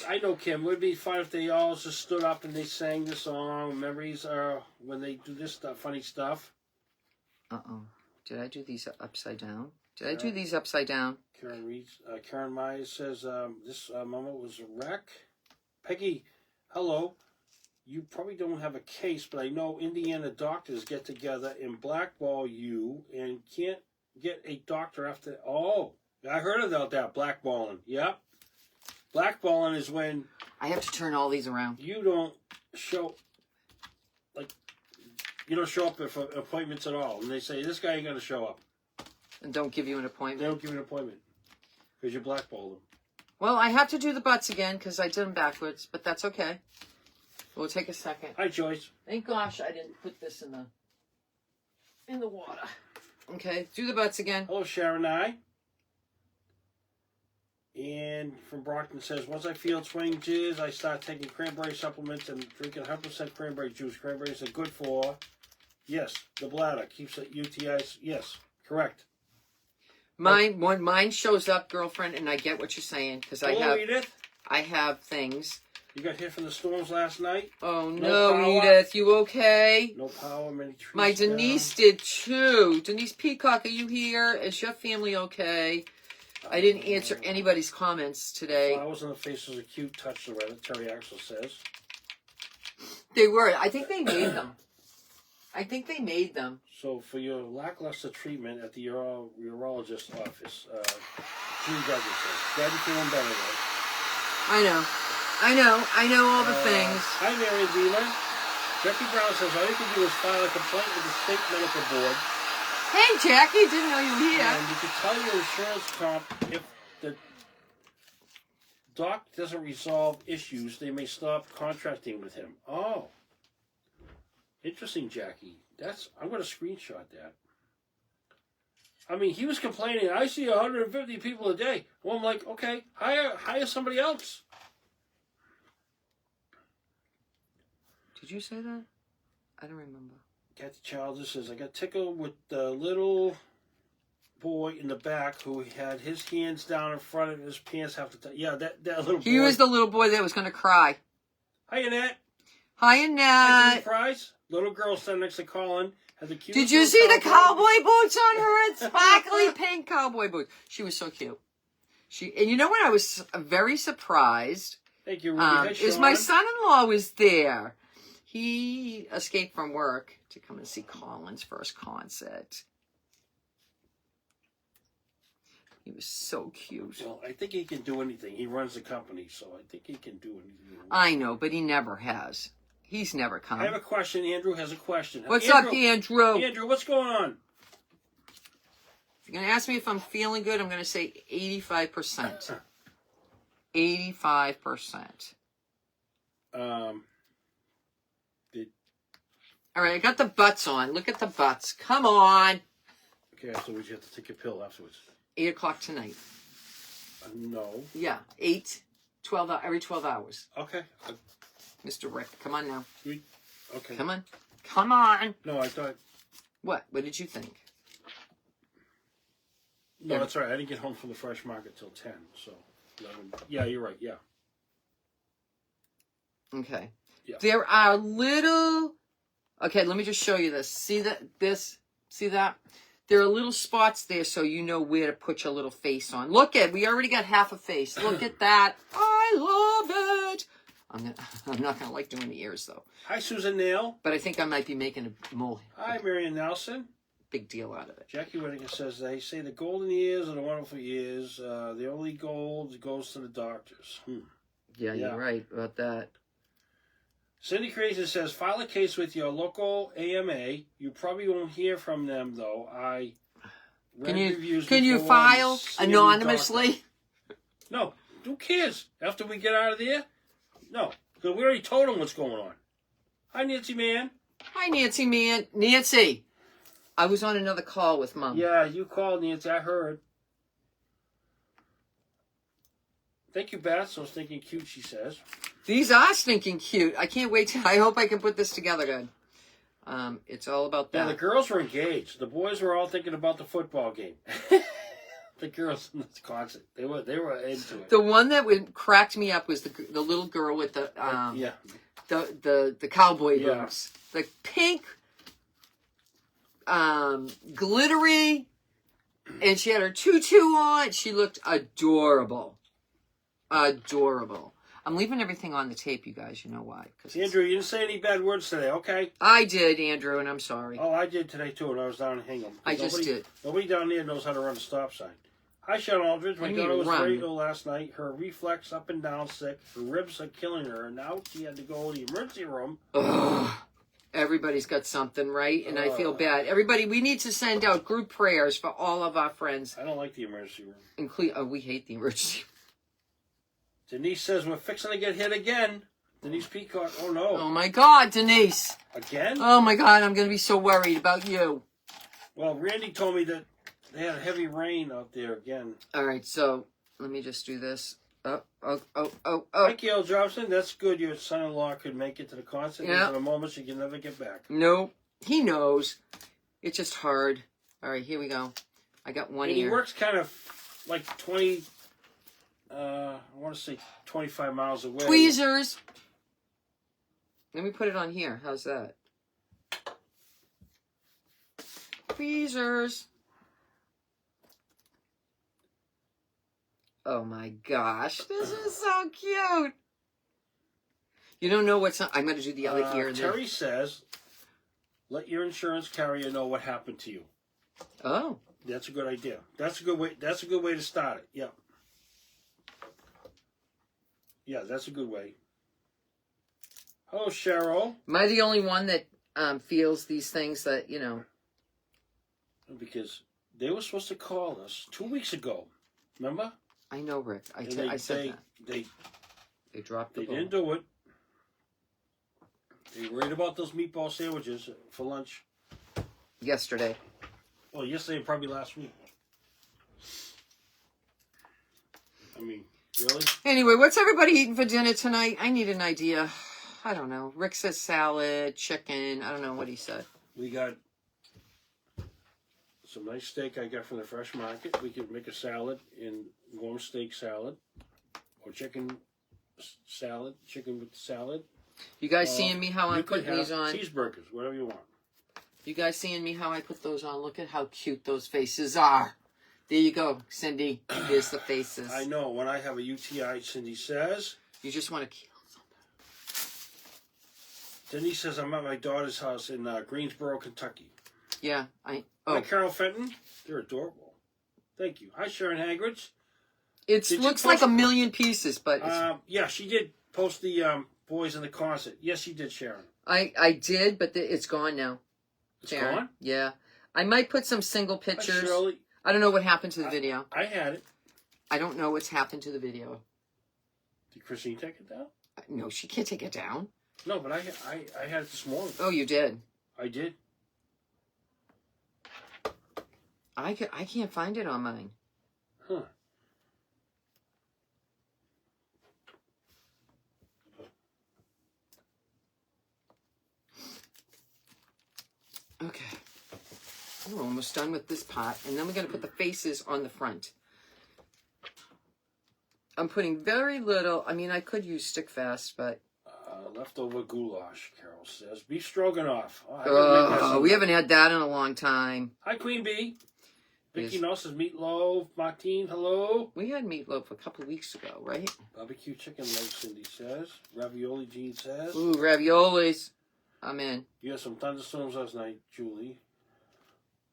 I know, Kim. It would be fun if they all just stood up and they sang the song. Memories are when they do this stuff, funny stuff. Uh-oh. Did I do these upside down? Did I do these upside down? Karen Myers says, this moment was a wreck. Peggy, hello. You probably don't have a case, but I know Indiana doctors get together and blackball you and can't get a doctor after... Oh, I heard about that, blackballing. Yep. Blackballing is when... I have to turn all these around. You don't show, like, you don't show up for appointments at all. And they say, this guy ain't going to show up. And don't give you an They appointment. don't give you an appointment because you blackballed them. Well, I have to do the butts again because I did them backwards, but that's okay. We'll take a second. Hi, Joyce. Thank gosh I didn't put this in the water. Okay, do the butts again. Hello, Sharon I. And from Brockton says, once I feel twang jizz, I start taking cranberry supplements and drinking 100% cranberry juice. Cranberries are good for, yes, the bladder. Keeps the UTIs. Yes, correct. When mine shows up, girlfriend, and I get what you're saying because Hello, Edith. I have things. You got hit from the storms last night? Oh No no, power? Edith, you okay? No power, many trees My down. Denise did too. Denise Peacock, are you here? Is your family okay? I didn't answer anybody's comments today. Flowers on the face was a cute touch, the Reddit. Terry Axel says. They were. I think they made them. So for your lackluster treatment at the urologist's office, Gene Douglas says, glad you're feeling better though. I know all the things. Hi, Mary Dealer. Jackie Brown says, all you can do is file a complaint with the state medical board. Hey, Jackie, didn't know you were here. And you can tell your insurance comp if the doc doesn't resolve issues, they may stop contracting with him. Oh. Interesting, Jackie. I'm going to screenshot that. I mean, he was complaining, I see 150 people a day. Well, I'm like, okay, hire somebody else. Did you say that? I don't remember. Kathy Childish says, I got tickled with the little boy in the back who had his hands down in front of his pants half the time. Yeah, that little boy. He was the little boy that was going to cry. Hi, Annette. Hi, Hi, Annette. Prize. Little girl standing next to Colin. Had the cutest Did you little see the cowboy boots on her? Sparkly pink cowboy boots. She was so cute. And you know what? I was very surprised. Thank you, Ruby. Hi, Is Sean. my son-in-law was there. He escaped from work to come and see Colin's first concert. He was so cute. Well, I think he can do anything. He runs the company, so I think he can do anything. I know, but he never has. He's never come. I have a question. Andrew has a question. What's Andrew, up, Andrew? Andrew, what's going on? If you're going to ask me if I'm feeling good, I'm going to say 85%. 85%. All right, I got the butts on. Look at the butts. Come on. Okay, afterwards you have to take your pill afterwards. 8 o'clock tonight. No. Yeah, 8, 12, every 12 hours. Okay. Mr. Rick, come on now. Okay. Come on. Come on. No, I thought. What? What did you think? No, that's all right. I didn't get home from the fresh market till 10, so. 11. Yeah, you're right. Yeah. Okay. Yeah. There are little... Okay, let me just show you this. See that? See that? There are little spots there so you know where to put your little face on. Look at, we already got half a face. Look at that. I love it. I'm not going to like doing the ears, though. Hi, Susan Nail. But I think I might be making a Hi, Marion Nelson. big deal out of it. Jackie Whittaker says, they say the golden years are the wonderful years. The only gold goes to the doctors. Yeah, Yeah. you're right about that. Cindy Crazy says, file a case with your local AMA. You probably won't hear from them, though. I read reviews Can you before file seeing the anonymously? doctor. No. Who cares? After we get out of there? No. Because we already told them what's going on. Hi, Nancy Man. Hi, Nancy, man. Nancy, I was on another call with Mom. Yeah, you called, Nancy. I heard. Thank you, Beth. So stinking cute, she says. These are stinking cute. I can't wait I hope I can put this together good. It's all about Yeah, that. the girls were engaged. The boys were all thinking about the football game. The girls in this concert, they were into it. The one that cracked me up was the little girl with the Yeah. the cowboy Yeah. boots, the pink, glittery, and she had her tutu on. She looked adorable, adorable. I'm leaving everything on the tape, you guys. You know why? Andrew, you didn't say any bad words today, okay? I did, Andrew, and I'm sorry. Oh, I did today too when I was down in Hingham. I just did. Nobody down there knows how to run a stop sign. Hi, Sean Aldridge. My You daughter need was rum. very ill last night. Her reflex up and down sick. Her ribs are killing her. And now she had to go to the emergency room. Ugh. Everybody's got something, right? And I feel Ugh. bad. Everybody, we need to send out group prayers for all of our friends. I don't like the emergency room. We hate the emergency. Denise says we're fixing to get hit again. Denise Peacock. Oh, no. Oh my God, Denise. Again? Oh my God, I'm going to be so worried about you. Well, Randy told me that they had heavy rain out there again. All right, so let me just do this. Oh. Hi, Gail Jobson. That's good. Your son-in-law could make it to the concert. Yeah. In a moment she can never get back. Nope. He knows. It's just hard. All right, here we go. I got one And he ear. works kind of like 20, I want to say 25 miles away. Tweezers. Let me put it on here. How's that? Tweezers. Oh my gosh, this is so cute. You don't know what's. I'm going to do the other ear. Terry says, let your insurance carrier know what happened to you. Oh. That's a good idea. That's a good way. That's a good way to start it. Yeah. Yeah, that's a good way. Hello, Cheryl. Am I the only one that feels these things that, you know? Because they were supposed to call us 2 weeks ago. Remember? I know, Rick. I And said that. They dropped the They ball. didn't do it. They worried about those meatball sandwiches for lunch. Yesterday. Well, yesterday and probably last week. I mean, really? Anyway, what's everybody eating for dinner tonight? I need an idea. I don't know. Rick says salad, chicken. I don't know what he said. We got some nice steak I got from the fresh market. We could make a salad in warm steak salad or chicken salad, chicken with salad. You guys seeing me how I'm You could putting these have on? cheeseburgers, whatever you want. You guys seeing me how I put those on? Look at how cute those faces are. There you go, Cindy. There's the faces. I know. When I have a UTI, Cindy says. You just want to kill somebody. Denise says I'm at my daughter's house in Greensboro, Kentucky. Yeah, Hi, Oh, Carol Fenton. They're adorable. Thank you. Hi, Sharon Hagridge. it Did you looks like post- a million pieces, but it's, Yeah, she did post the boys in the concert. Yes, she did, Sharon. I did, but it's gone now. It's Sharon. gone? Yeah, I might put some single Hi, pictures. Shirley. I don't know what happened to the video. I had it. I don't know what's happened to the video. Did Christine take it down? No, she can't take it down. No, but I had it this morning. Oh, you did. I did. I can't find it on mine. Huh. Okay. We're almost done with this pot, and then we're going to put the faces on the front. I'm putting very little. I mean, I could use stick fast, but Leftover goulash, Carol says. Beef stroganoff. Oh, I gotta make that we some- haven't had that in a long time. Hi, Queen Bee. Vicky Yes. Nelson says meatloaf. Martine, hello. We had meatloaf a couple of weeks ago, right? Barbecue chicken legs, Cindy says. Ravioli, Jean says. Ooh, raviolis. I'm in. You had some thunderstorms last night, Julie.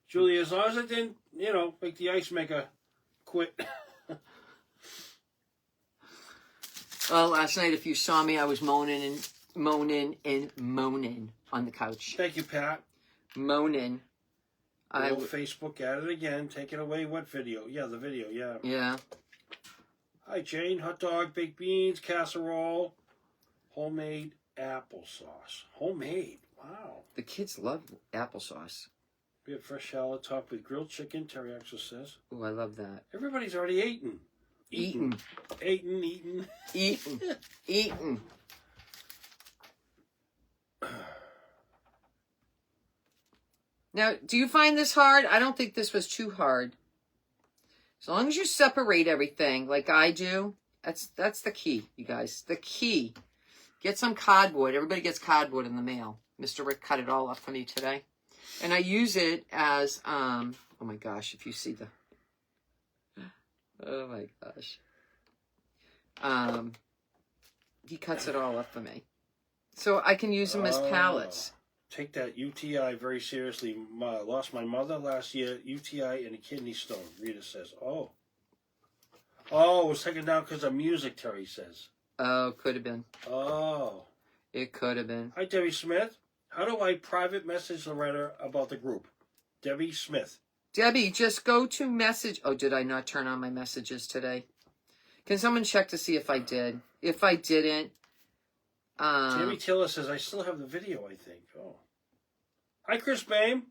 Julie, as long as it didn't, make the ice maker quit. Well, last night, if you saw me, I was moaning on the couch. Thank you, Pat. Moaning. Hello, Facebook at it again. Take it away. What video? Yeah, the video, yeah. Yeah. Hi, Jane. Hot dog, baked beans, casserole, homemade applesauce. Homemade. Wow. The kids love applesauce. We have fresh salad topped with grilled chicken, Terry Axel says. Ooh, I love that. Everybody's already eaten. Eaten. Eaten. Now, do you find this hard? I don't think this was too hard. As long as you separate everything like I do, that's the key, you guys. The key. Get some cardboard. Everybody gets cardboard in the mail. Mr. Rick cut it all up for me today. And I use it as, oh my gosh, if you see the, oh my gosh. He cuts it all up for me. So I can use them as pallets. Take that UTI very seriously. Lost my mother last year, UTI and a kidney stone, Rita says. Oh. Oh, it was taken down because of music, Terry says. Oh, could have been. Oh. It could have been. Hi, Debbie Smith. How do I private message Loretta about the group? Debbie Smith. Debbie, just go to message. Oh, did I not turn on my messages today? Can someone check to see if I did? If I didn't, Tammy Taylor says, I still have the video, I think. Oh. Hi, Chris Bame.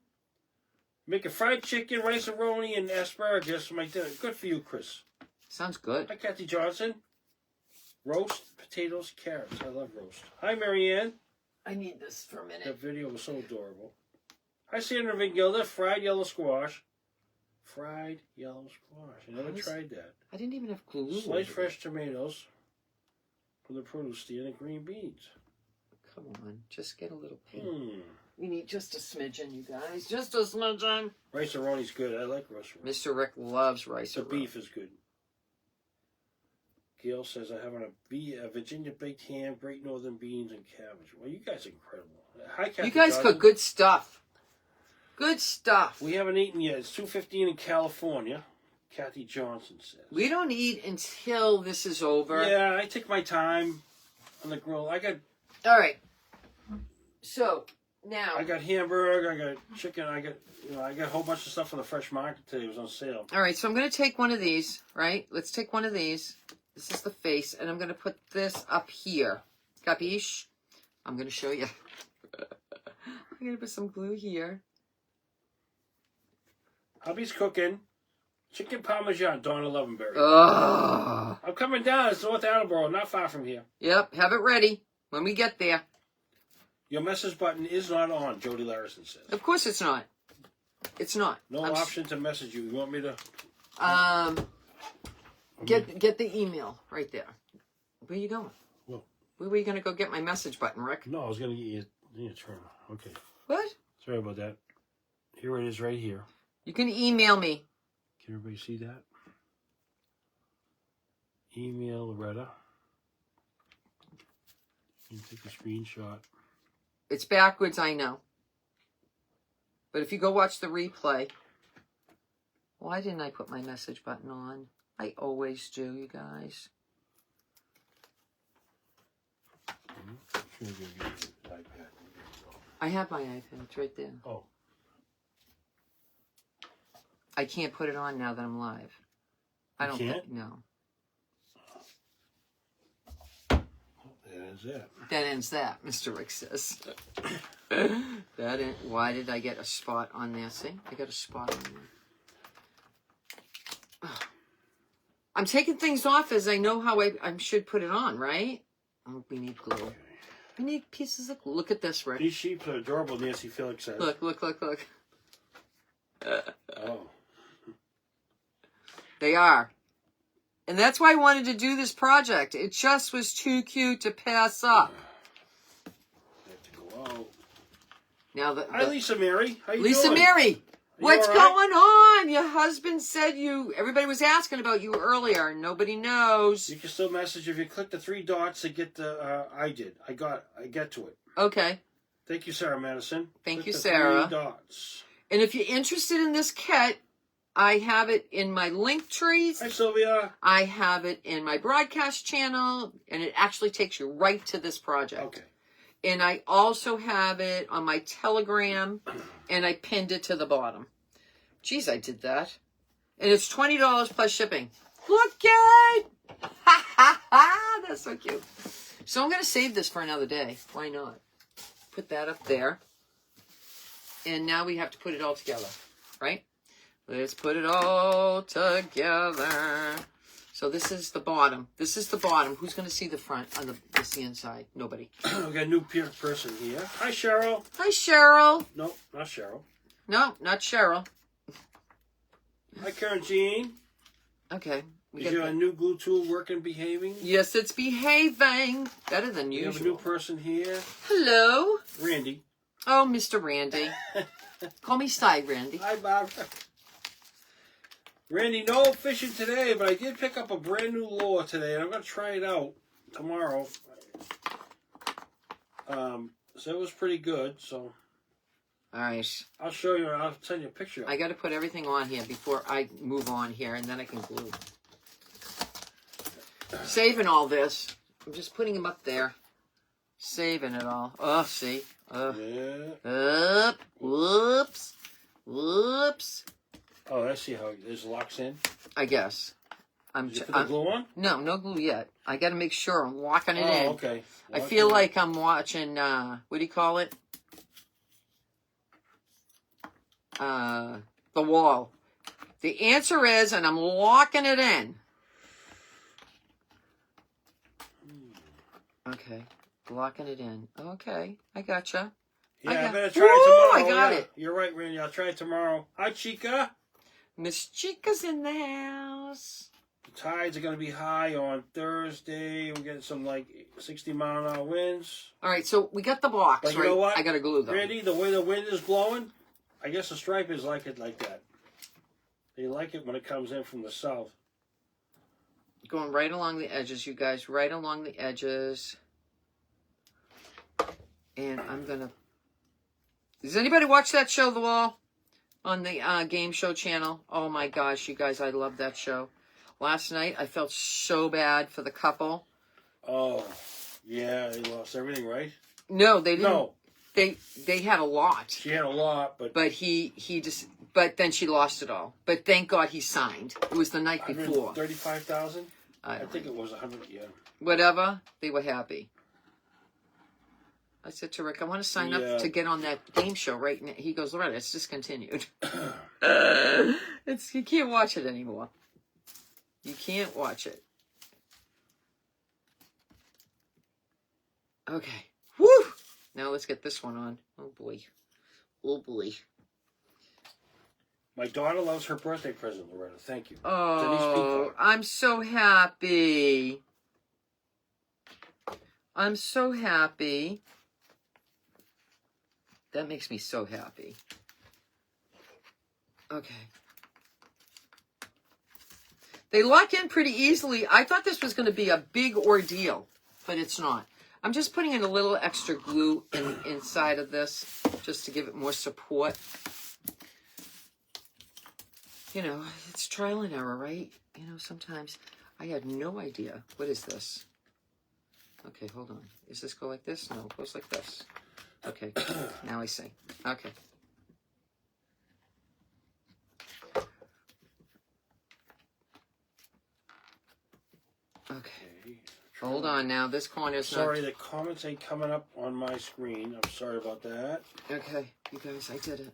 Making fried chicken, rice-a-roni, and asparagus for my dinner. Good for you, Chris. sounds good. Hi, Kathy Johnson. Roast, potatoes, carrots. I love roast. Hi, Marianne. I need this for a minute. That video was so adorable. Hi, Sandra Vingilda. Fried yellow squash. Fried yellow squash. I never tried that. I didn't even have glue. Sliced fresh tomatoes from the produce stand and green beans. Come on, just get a little pink. Hmm. We need just a smidgen, you guys. Just a smidgen. Rice-a-roni's good. I like rice-a-roni. Mr. Rick loves rice. The beef is good. Gail says, I have a Virginia baked ham, great northern beans, and cabbage. Well, you guys are incredible. Hi, Kathy You guys Johnson. cook good stuff. Good stuff. We haven't eaten yet. It's 2:15 in California. Kathy Johnson says. We don't eat until this is over. Yeah, I take my time on the grill. All right. So now I got hamburger. I got chicken. I got a whole bunch of stuff from the fresh market today. It was on sale. All right, so I'm going to take one of these, right? Let's take one of these. This is the face, and I'm going to put this up here. Capiche? I'm going to show you. I'm going to put some glue here. Hubby's cooking chicken parmesan, Donna Lovenberry. Oh. I'm coming down. It's North Attleboro, not far from here. Yep, have it ready when we get there. Your message button is not on, Jody Larison says. Of course it's not. It's not. No option to message you. You want me to? Get the email right there. Where you going? Well, Where were you going to go get my message button, Rick? no, I was going to get you a turn. Okay. What? Sorry about that. Here it is right here. You can email me. Can everybody see that? Email Loretta. You can take a screenshot. It's backwards, I know. But if you go watch the replay, why didn't I put my message button on? I always do, you guys. I have my iPad. It's right there. Oh. I can't put it on now that I'm live. I don't can't? think, no. That is it. That ends that, Mr. Rick says. Why did I get a spot on there? See? I got a spot on there. I'm taking things off as I know how I should put it on, right? Oh, we need glue. We need pieces of glue. Look at this, Rick. These sheep are adorable, Nancy Felix says. Look. Oh. They are. And that's why I wanted to do this project. It just was too cute to pass up. They have to go out. Now Hi, Lisa Mary. How you Lisa doing? Mary, what's all right? going on? Your husband said everybody was asking about you earlier. Nobody knows. You can still message if you click the three dots to get the. I did. I get to it. Okay. Thank you, Sarah Madison. Thank Click you, the Sarah. 3 dots. And if you're interested in this kit, I have it in my link trees. Hi, Sylvia. I have it in my broadcast channel, and it actually takes you right to this project. Okay. And I also have it on my Telegram, and I pinned it to the bottom. Jeez, I did that. And it's $20 plus shipping. Look it! Ha ha ha! That's so cute. So I'm going to save this for another day. Why not? Put that up there. And now we have to put it all together, right? Let's put it all together. So this is the bottom. This is the bottom. Who's going to see the front on the inside? Nobody. We got a new person here. Hi, Cheryl. Hi, Cheryl. No, not Cheryl. No, not Cheryl. Hi, Karen Jean. Okay. Is your new glue tool working, behaving? Yes, it's behaving. Better than We usual. have a new person here. Hello. Randy. Oh, Mr. Randy. Call me Side Randy. Hi, Bob. Randy, no fishing today, but I did pick up a brand new lure today, and I'm going to try it out tomorrow. So it was pretty good, so All right. I'll show you. I'll send you a picture. I got to put everything on here before I move on here, and then I can glue. saving all this. I'm just putting them up there. Saving it all. Oh, see? Yeah. Whoops. Whoops. Oh, I see how this locks in. I guess. Did you put the glue on? No glue yet. I got to make sure I'm locking it in. Oh, okay. I feel like I'm watching, what do you call it? The Wall. The answer is, and I'm locking it in. Okay. Locking it in. Okay. I gotcha. Yeah, I I got- better try Woo, it tomorrow. I got Yeah, it. You're right, Randy. I'll try it tomorrow. Hi, Chica. Miss Chica's in the house. The tides are going to be high on Thursday. We're getting some like 60-mile-an-hour winds. All right, so we got the box, But you right? know what? I got to glue them. Randy, the way the wind is blowing, I guess the stripers like it like that. They like it when it comes in from the south. Going right along the edges, you guys. Right along the edges. And I'm going to... Does anybody watch that show, The Wall? On the game show channel? Oh my gosh, you guys, I love that show. Last night, I felt so bad for the couple. Oh, yeah, they lost everything, right? No, they didn't. No, They had a lot. she had a lot, but But he just... But then she lost it all. But thank God he signed. It was the night before. 35,000. I I think it was 100. Yeah. Whatever, they were happy. I said to Rick, I want to sign Yeah. up to get on that game show right now. He goes, Loretta, it's discontinued. You can't watch it anymore. You can't watch it. Okay. Woo! Now let's get this one on. Oh boy. Oh boy. My daughter loves her birthday present, Loretta. Thank you. Oh, I'm so happy. I'm so happy. That makes me so happy. Okay. They lock in pretty easily. I thought this was going to be a big ordeal, but it's not. I'm just putting in a little extra glue inside of this just to give it more support. You know, it's trial and error, right? You know, sometimes I had no idea. What is this? Okay, hold on. Does this go like this? No, it goes like this. Okay, now I see. Okay. Okay. Hold on now. This corner's Sorry, the comments ain't coming up on my screen. I'm sorry about that. not... Okay, you guys, I did it.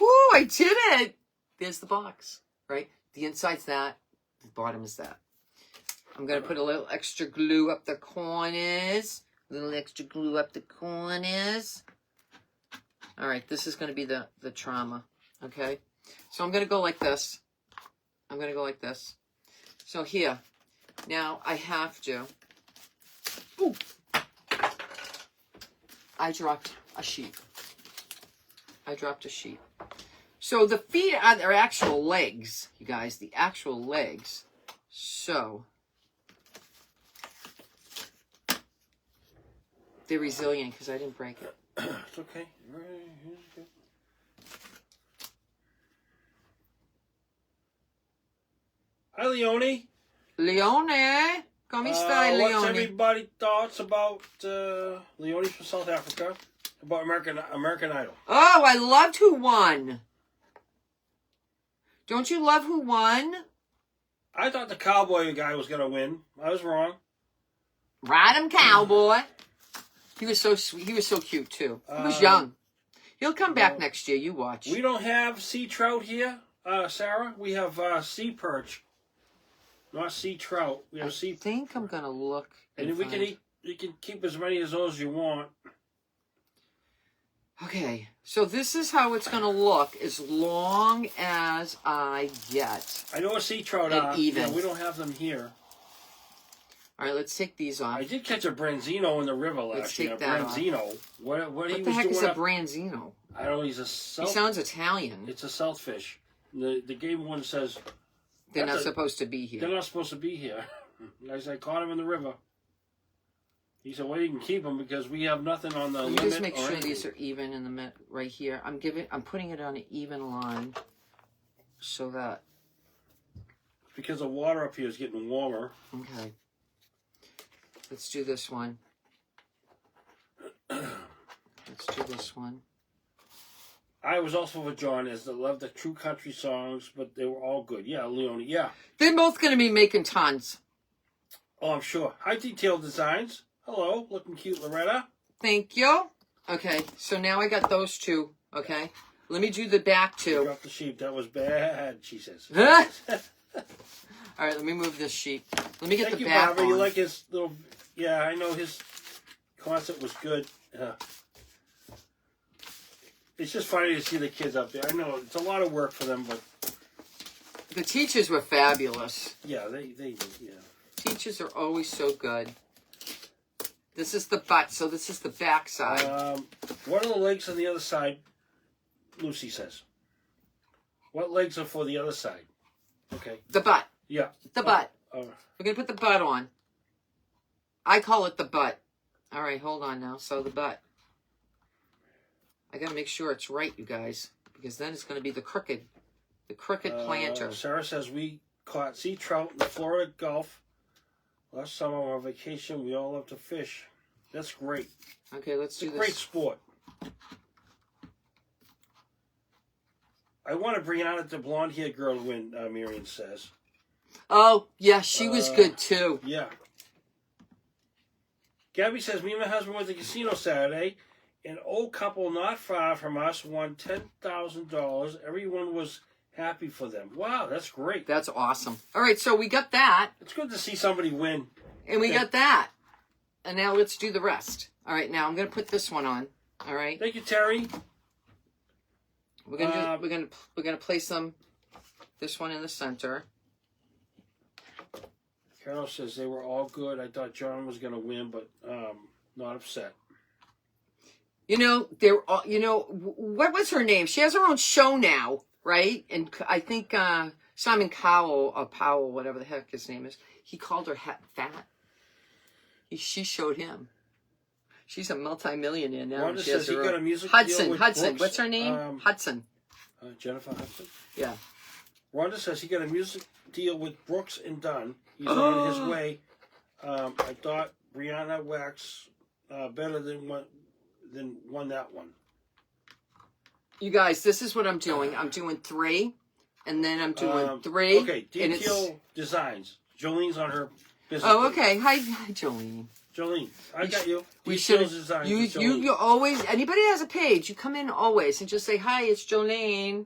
Woo, I did it! There's the box, right? The inside's that. The bottom is that. I'm going to put a little extra glue up the corners. A little extra glue up the corners. All right, this is going to be the trauma, okay? So I'm going to go like this. I'm going to go like this. So here, now I have to... Ooh. I dropped a sheet. I dropped a sheet. So the feet are their actual legs, you guys, the actual legs. So they're resilient because I didn't break it. It's okay. Hi, Leone. Leone, come stai, What's Leone? everybody thoughts about Leone from South Africa? About American Idol. Oh, I loved who won. Don't you love who won? I thought the cowboy guy was gonna win. I was wrong. Ride him, cowboy. He was so sweet. He was so cute too. He was young. He'll come back next year. You watch. We don't have sea trout here, Sarah. We have sea perch, not sea trout. We have I sea. think I'm gonna look. And we can eat. You can keep as many of those as you want. Okay, so this is how it's gonna look as long as I get. I know a sea trout And are. even. Yeah, we don't have them here. All right, let's take these off. I did catch a branzino in the river Let's last year. take that off. Branzino. What he What the was heck doing is a up- branzino? I don't know. He's a He south. sounds Italian. It's a southfish. The game one says They're not that's a- supposed to be here. they're not supposed to be here. I said, I caught him in the river. He said, well, you can keep them because we have nothing on the Let me limit. just make or sure anything." these are even in the right here. I'm putting it on an even line so that because the water up here is getting warmer. Okay. Let's do this one. Let's do this one. I was also for John, as I love the true country songs, but they were all good. Yeah, Leonie, yeah. They're both going to be making tons. Oh, I'm sure. High Detail Designs. Hello, looking cute, Loretta. Thank you. Okay, so now I got those two. Okay, let me do the back two. Drop the sheep. That was bad, she says. All right, let me move this sheet. Let me get Thank the you, back Barbara. on. You like his little... Yeah, I know his concert was good. It's just funny to see the kids up there. I know it's a lot of work for them, but... The teachers were fabulous. Yeah, they yeah. Teachers are always so good. This is the butt, so this is the back side. What are the legs on the other side? Lucy says. What legs are for the other side? Okay. The butt. Yeah. The butt. All We're going to put the butt on. I call it the butt. All right, hold on now. So the butt. I got to make sure it's right, you guys, because then it's going to be the crooked planter. Sarah says we caught sea trout in the Florida Gulf last summer on our vacation. We all love to fish. That's great. Okay, let's It's do a this. great sport. I want to bring out the blonde-haired girl to win, Miriam says. Oh, yeah, she was good too. Yeah. Gabby says, me and my husband went to the casino Saturday. An old couple not far from us won $10,000. Everyone was happy for them. Wow, that's great. That's awesome. All right, so we got that, It's good to see somebody win. and we got that. And now let's do the rest. All right, now I'm going to put this one on. All right. Thank you, Terry. We're gonna we're gonna place them. This one in the center. Carol says they were all good. I thought John was going to win, but not upset. You know, they're all. You know, what was her name? She has her own show now, right? And I think Simon Cowell or Powell, whatever the heck his name is, he called her fat. She showed him. She's a multimillionaire now. Wanda She has says he her got own. a music Hudson. deal with Hudson. Brooks. What's her name? Hudson. Jennifer Hudson. Yeah. Wanda says he got a music deal with Brooks and Dunn. He's on his way. I thought Brianna Wax better than won that one. You guys, this is what I'm doing. I'm doing 3, and then I'm doing 3. Okay, and it's... Detail Designs. Jolene's on her business. Oh, page. okay. Hi, Jolene. Jolene, I got you. We Detail should. Designs. You with Jolene. you always. Anybody has a page, you come in always and just say hi. It's Jolene.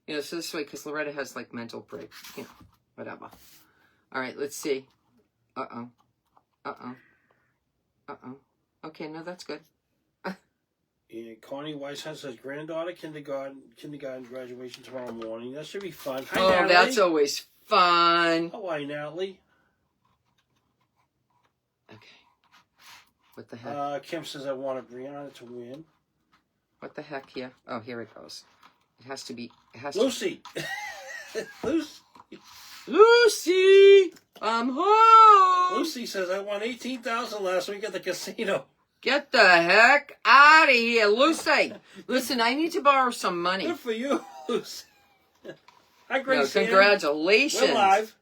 You know, so this way, because Loretta has like mental break. You know, whatever. All right, let's see. Okay, no, that's good. And Connie Weishaupt says granddaughter kindergarten graduation tomorrow morning. That should be fun. Hi, Natalie. That's always fun. How are you, Natalie? Okay. What the heck? Kim says I wanted Brianna to win. What the heck here? Oh, here it goes. It has to be. It has Lucy. Lucy. Lucy, I'm home. Lucy says I won $18,000 last week at the casino. Get the heck out of here, Lucy. Listen, I need to borrow some money. Good for you, Lucy. Hi, No, Grace. congratulations. We're live.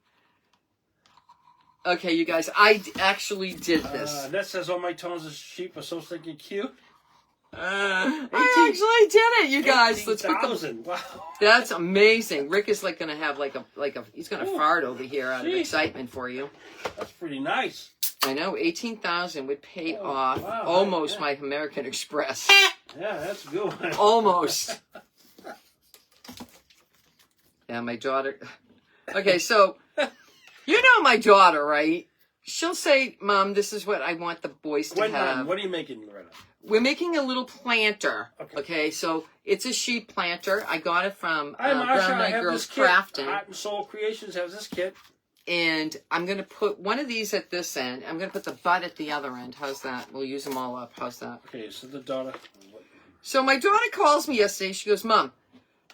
Okay, you guys, I actually did this. That says all my tones of sheep are so stinking cute. I actually did it, you guys. Let's put the. 18,000. Wow. That's amazing. Rick is like gonna have like a he's gonna Ooh, fart over here out of geez. excitement for you. That's pretty nice. I know 18,000 would pay off wow, almost yeah. my American Express. Yeah, that's a good one. Almost. Yeah, my daughter. Okay, so you know my daughter, right? She'll say, "Mom, this is what I want the boys to Gwen, have." what are you making, Loretta? We're making a little planter. Okay. Okay, so it's a sheep planter. I got it from Hi, Marsha. Brown I Eyed have Girls this kit. Crafting. Heart and Soul Creations has this kit. And I'm going to put one of these at this end. I'm going to put the butt at the other end. How's that? We'll use them all up. How's that? Okay, so the daughter. So my daughter calls me yesterday. She goes, Mom,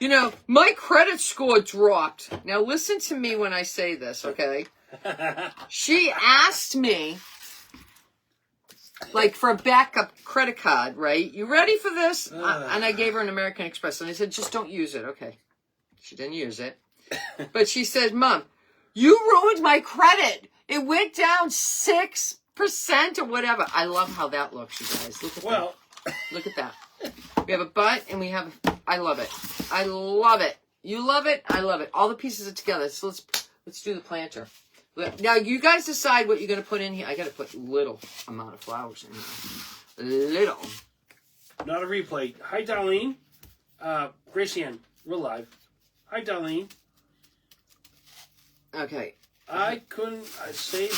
you know, my credit score dropped. Now listen to me when I say this, okay? She asked me, like, for a backup credit card, right? You ready for this? And I gave her an American Express. And I said, just don't use it. Okay. She didn't use it. But she said, Mom, You ruined my credit. It went down 6% or whatever. I love how that looks, you guys. Look at Well, that. Look at that. We have a butt and we have. I love it. I love it. You love it. I love it. All the pieces are together. So let's do the planter. Now you guys decide what you're gonna put in here. I gotta put little amount of flowers in here. Little. not a replay. Hi, Darlene. Gracie Ann, we're live. Hi, Darlene. Okay. I saved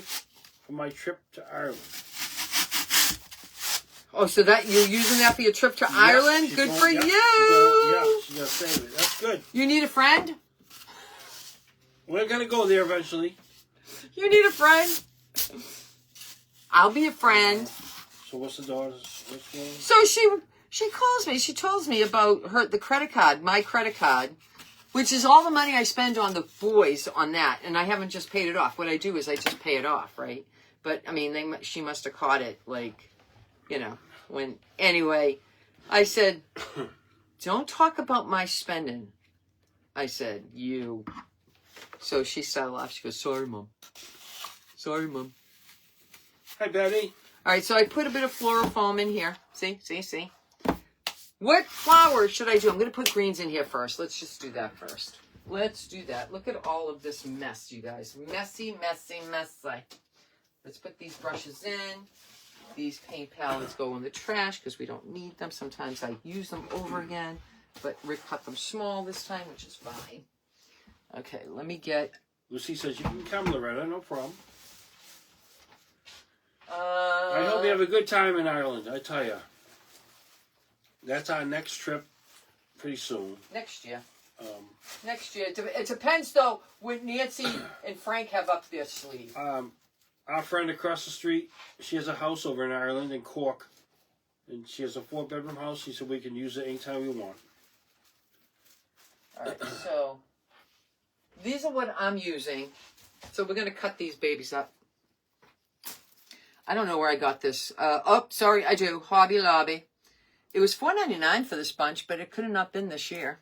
for my trip to Ireland. Oh, so that you're using that for your trip to Ireland? She's Good going- for yeah, you. she's gonna save it. That's good. You need a friend? We're gonna go there eventually. You need a friend? I'll be a friend. So what's the daughter's? What's going on? So she calls me. She tells me about the credit card, my credit card, which is all the money I spend on the boys on that, and I haven't just paid it off. What I do is I just pay it off, right? But I mean, she must have caught it, like, you know, when. Anyway, I said, "Don't talk about my spending." I said, "You." So she started laughing. She goes, "Sorry, Mom. Sorry, Mom." Hi, Betty. All right, so I put a bit of floral foam in here. See? What flowers should I do? I'm going to put greens in here first. Let's just do that first. Let's do that. Look at all of this mess, you guys. Messy, messy, messy. Let's put these brushes in. These paint palettes go in the trash because we don't need them. Sometimes I use them over again, but Rick cut them small this time, which is fine. Okay, let me get... Lucy says you can come, Loretta. No problem. I hope you have a good time in Ireland. I tell you, that's our next trip, pretty soon. Next year. Next year. It depends, though, what Nancy and Frank have up their sleeve. Our friend across the street, she has a house over in Ireland, in Cork. And she has a 4-bedroom house. She said we can use it anytime we want. All right, so these are what I'm using. So we're going to cut these babies up. I don't know where I got this. Oh, sorry, I do. Hobby Lobby. It was $4.99 for this bunch, but it could have not been this year.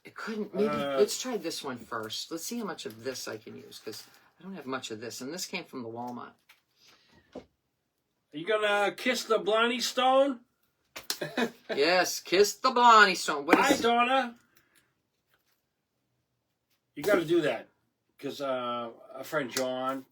It couldn't. Maybe let's try this one first. Let's see how much of this I can use because I don't have much of this, and this came from the Walmart. Are you gonna kiss the Blarney Stone? Yes, kiss the Blarney Stone. What Hi, is? Donna. You got to do that because our friend John,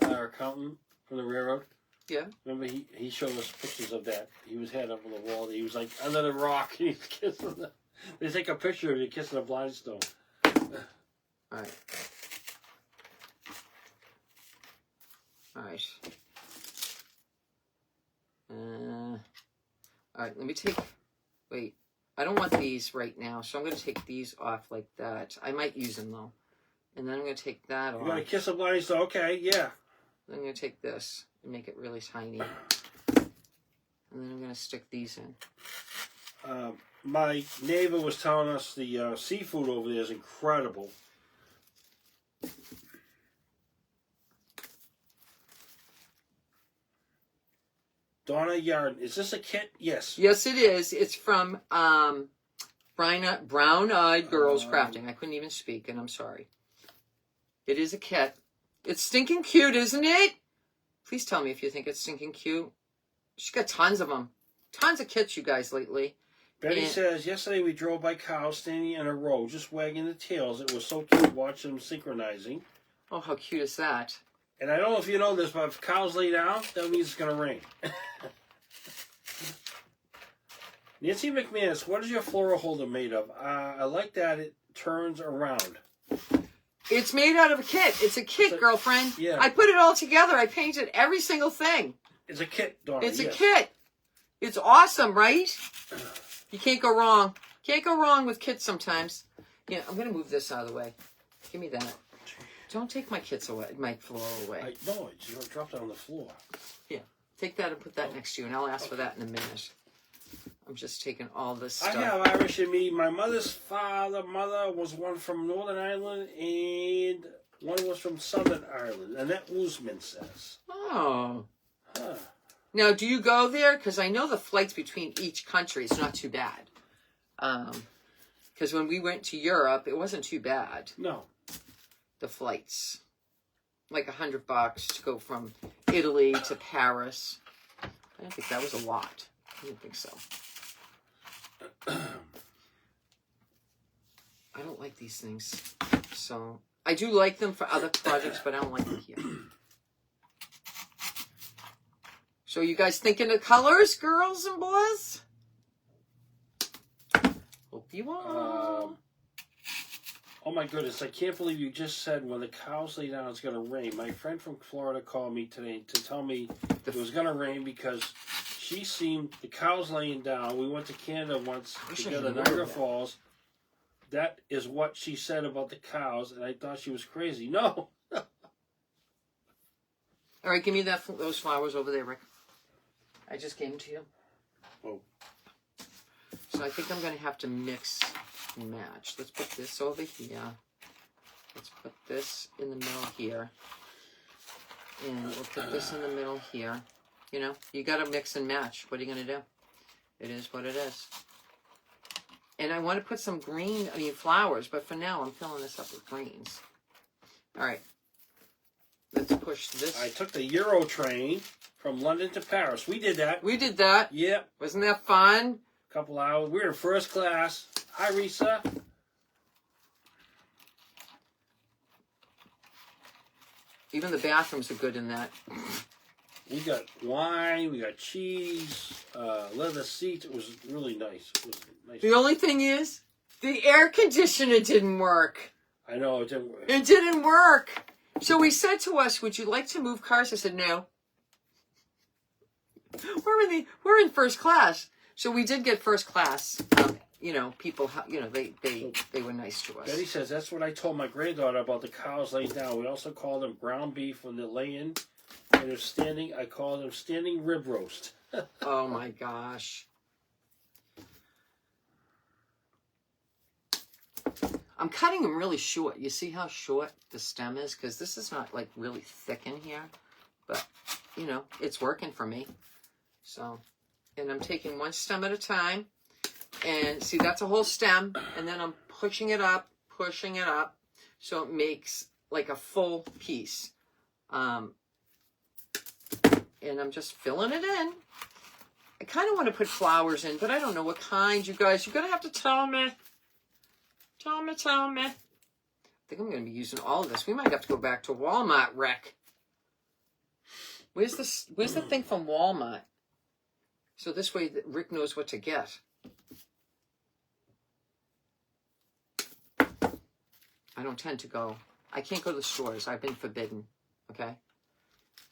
our accountant from the railroad. Yeah. Remember, he showed us pictures of that. He was head up on the wall. He was like under the rock. And he was kissing the. They take a picture of you kissing a blind stone. All right. All right. All right. Let me take. Wait. I don't want these right now, so I'm going to take these off like that. I might use them though, and then I'm going to take that off. You're gonna kiss a blind stone? Okay, yeah. Then I'm going to take this and make it really tiny. And then I'm going to stick these in. My neighbor was telling us the seafood over there is incredible. Donna Yard, is this a kit? Yes. Yes, it is. It's from Brown Eyed Girls Crafting. I couldn't even speak, and I'm sorry. It is a kit. It's stinking cute, isn't it? Please tell me if you think it's stinking cute. She's got tons of them. Tons of kits, you guys, lately. Betty says, yesterday we drove by cows standing in a row, just wagging their tails. It was so cute watching them synchronizing. Oh, how cute is that? And I don't know if you know this, but if cows lay down, that means it's going to rain. Nancy McManus, what is your floral holder made of? I like that it turns around. It's made out of a kit. It's a kit, girlfriend. Yeah. I put it all together. I painted every single thing. It's a kit, Donna. It's a yes. kit. It's awesome, right? You can't go wrong. Can't go wrong with kits sometimes. Yeah, I'm going to move this out of the way. Give me that. Don't take my kits away, my floral away. No, it just dropped it on the floor. Yeah, take that and put that next to you, and I'll ask for that in a minute. I'm just taking all this stuff. I have Irish in me. My mother was one from Northern Ireland, and one was from Southern Ireland. Annette Woosman says. Oh. Huh. Now, do you go there? Because I know the flights between each country is not too bad. Because when we went to Europe, it wasn't too bad. No. The flights, like $100 to go from Italy to Paris. I didn't think that was a lot. I didn't think so. I don't like these things. So I do like them for other projects, but I don't like them here. So you guys thinking of colors, girls and boys? Hope you are. Oh my goodness, I can't believe you just said when the cows lay down it's going to rain. My friend from Florida called me today to tell me it was going to rain because she seen the cows laying down. We went to Canada once together, Niagara Falls. That is what she said about the cows, and I thought she was crazy. No. All right, give me those flowers over there, Rick. I just gave them to you. Oh. So I think I'm going to have to mix and match. Let's put this over here. Let's put this in the middle here. And we'll put this in the middle here. You know, you got to mix and match. What are you going to do? It is what it is. And I want to put some green, flowers, but for now I'm filling this up with greens. All right. Let's push this. I took the Euro train from London to Paris. We did that. We did that. Yep. Wasn't that fun? Couple hours. We were in first class. Hi, Risa. Even the bathrooms are good in that. We got wine. We got cheese. Leather seats. It was really nice. It was nice. The only thing is, the air conditioner didn't work. I know it didn't work. It didn't work. So he said to us, "Would you like to move cars?" I said, "No. We're in first class." So we did get first class. People, they were nice to us. Betty says that's what I told my granddaughter about the cows laying down. We also call them ground beef when they're laying. And they're standing. I call them standing rib roast. Oh my gosh. I'm cutting them really short. You see how short the stem is? Because this is not like really thick in here. But, it's working for me. So, and I'm taking one stem at a time. And see, that's a whole stem. And then I'm pushing it up. So it makes like a full piece. And I'm just filling it in. I kind of want to put flowers in, but I don't know what kind, you guys. You're going to have to tell me. Tell me. I think I'm going to be using all of this. We might have to go back to Walmart, Rick. Where's the thing from Walmart? So this way Rick knows what to get. I don't tend to go. I can't go to the stores. I've been forbidden. Okay?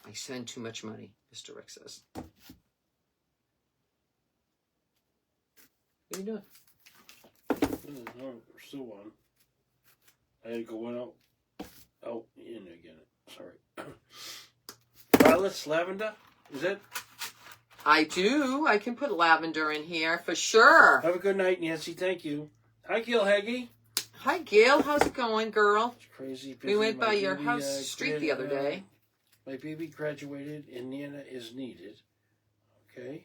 I spend too much money, Mr. Rick says. What are you doing? No, we're still on. I had to go out in again. Sorry. Violets, lavender, is it? I do. I can put lavender in here for sure. Have a good night, Nancy. Thank you. Hi, Gil Heggie. Hi, Gail. How's it going, girl? It's crazy. We went by your house street the other day. My baby graduated and Nana is needed. Okay.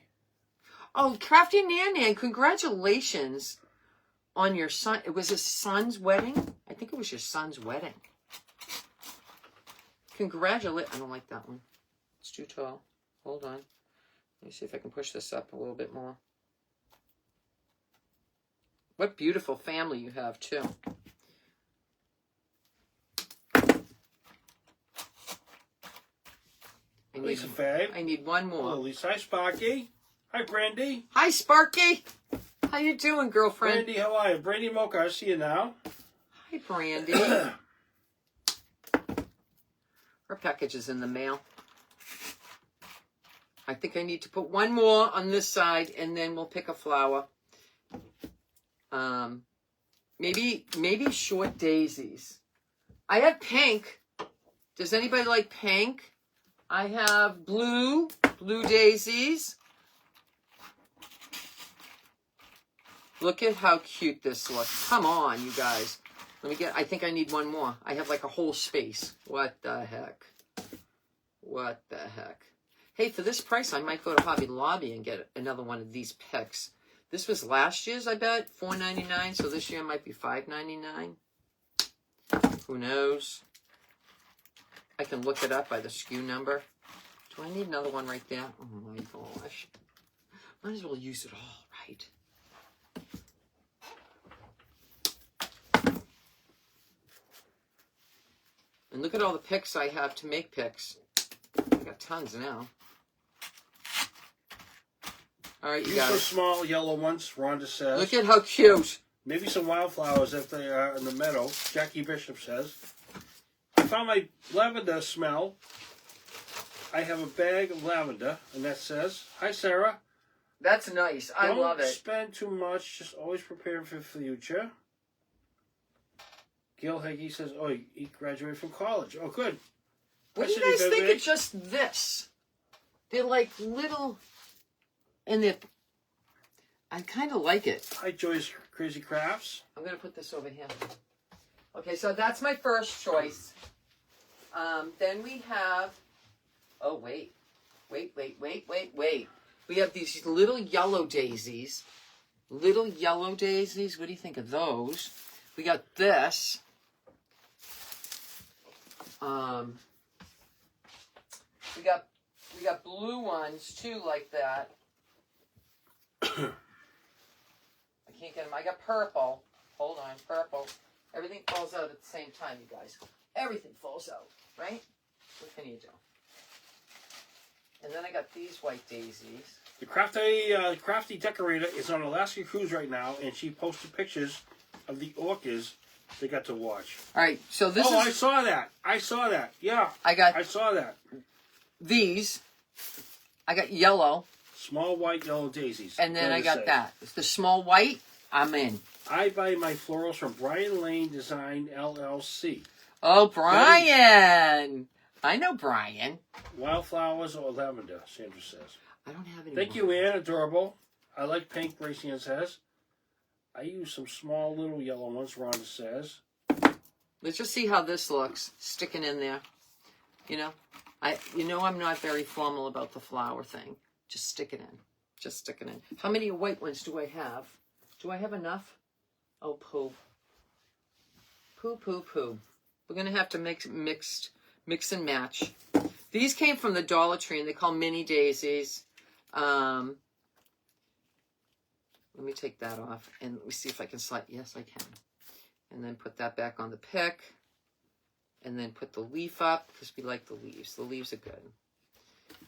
Oh, Crafty Nan, congratulations on your son. It was his son's wedding? I think it was your son's wedding. Congratulations. I don't like that one. It's too tall. Hold on. Let me see if I can push this up a little bit more. What beautiful family you have, too. Lisa Fag. I need one more. Hello, Lisa. Hi, Sparky. Hi, Brandy. Hi, Sparky. How you doing, girlfriend? Brandy, how are you? Brandy Mocha, I see you now. Hi, Brandy. Her package is in the mail. I think I need to put one more on this side, and then we'll pick a flower. Maybe short daisies. I have pink. Does anybody like pink? I have blue daisies. Look at how cute this looks. Come on, you guys. I think I need one more. I have like a whole space. What the heck? What the heck? Hey, for this price, I might go to Hobby Lobby and get another one of these picks. This was last year's, I bet, $4.99. So this year might be $5.99. Who knows? I can look it up by the SKU number. Do I need another one right there? Oh my gosh. Might as well use it all, right? And look at all the picks I have to make picks. I got tons now. All right, you Use the guys. small yellow ones, Rhonda says. Look at how cute. Maybe some wildflowers if they are in the meadow, Jackie Bishop says. I found my lavender smell. I have a bag of lavender, and that says, "Hi, Sarah. That's nice. I love Don't it. spend too much, just always prepare for the future." Gil Hagee says, "Oh, he graduated from college. Oh, good." What do you guys think of just this? They're like little, and they're, I kind of like it. Hi, Joyce Crazy Crafts. I'm going to put this over here. Okay, so that's my first choice. Then we have, oh, wait. We have these little yellow daisies. Little yellow daisies. What do you think of those? We got this. We got blue ones too, like that. I can't get them. I got purple. Hold on, purple. Everything falls out at the same time, you guys. Everything falls out, right? What can you do? And then I got these white daisies. The crafty decorator is on Alaska cruise right now, and she posted pictures of the orcas they got to watch. All right, so this I is. saw that. Yeah, I I saw that. these. I got yellow, Small white yellow daisies. and then I Rhonda got says. that. It's the small white. I'm in. I buy my florals from Brian Lane Design LLC. Oh, Brian. I know Brian. Wildflowers or lavender, Sandra says. I don't have any. Thank you, Ann. Adorable. I like pink, Gracie Ann says. I use some small little yellow ones, Rhonda says. Let's just see how this looks. Sticking in there. You know, I'm not very formal about the flower thing. Just stick it in. Just stick it in. How many white ones do I have? Do I have enough? Oh, poo. Poo. We're going to have to mix and match. These came from the Dollar Tree, and they call mini daisies. Let me take that off, and let me see if I can slide. Yes, I can. And then put that back on the pick. And then put the leaf up, because we like the leaves. The leaves are good.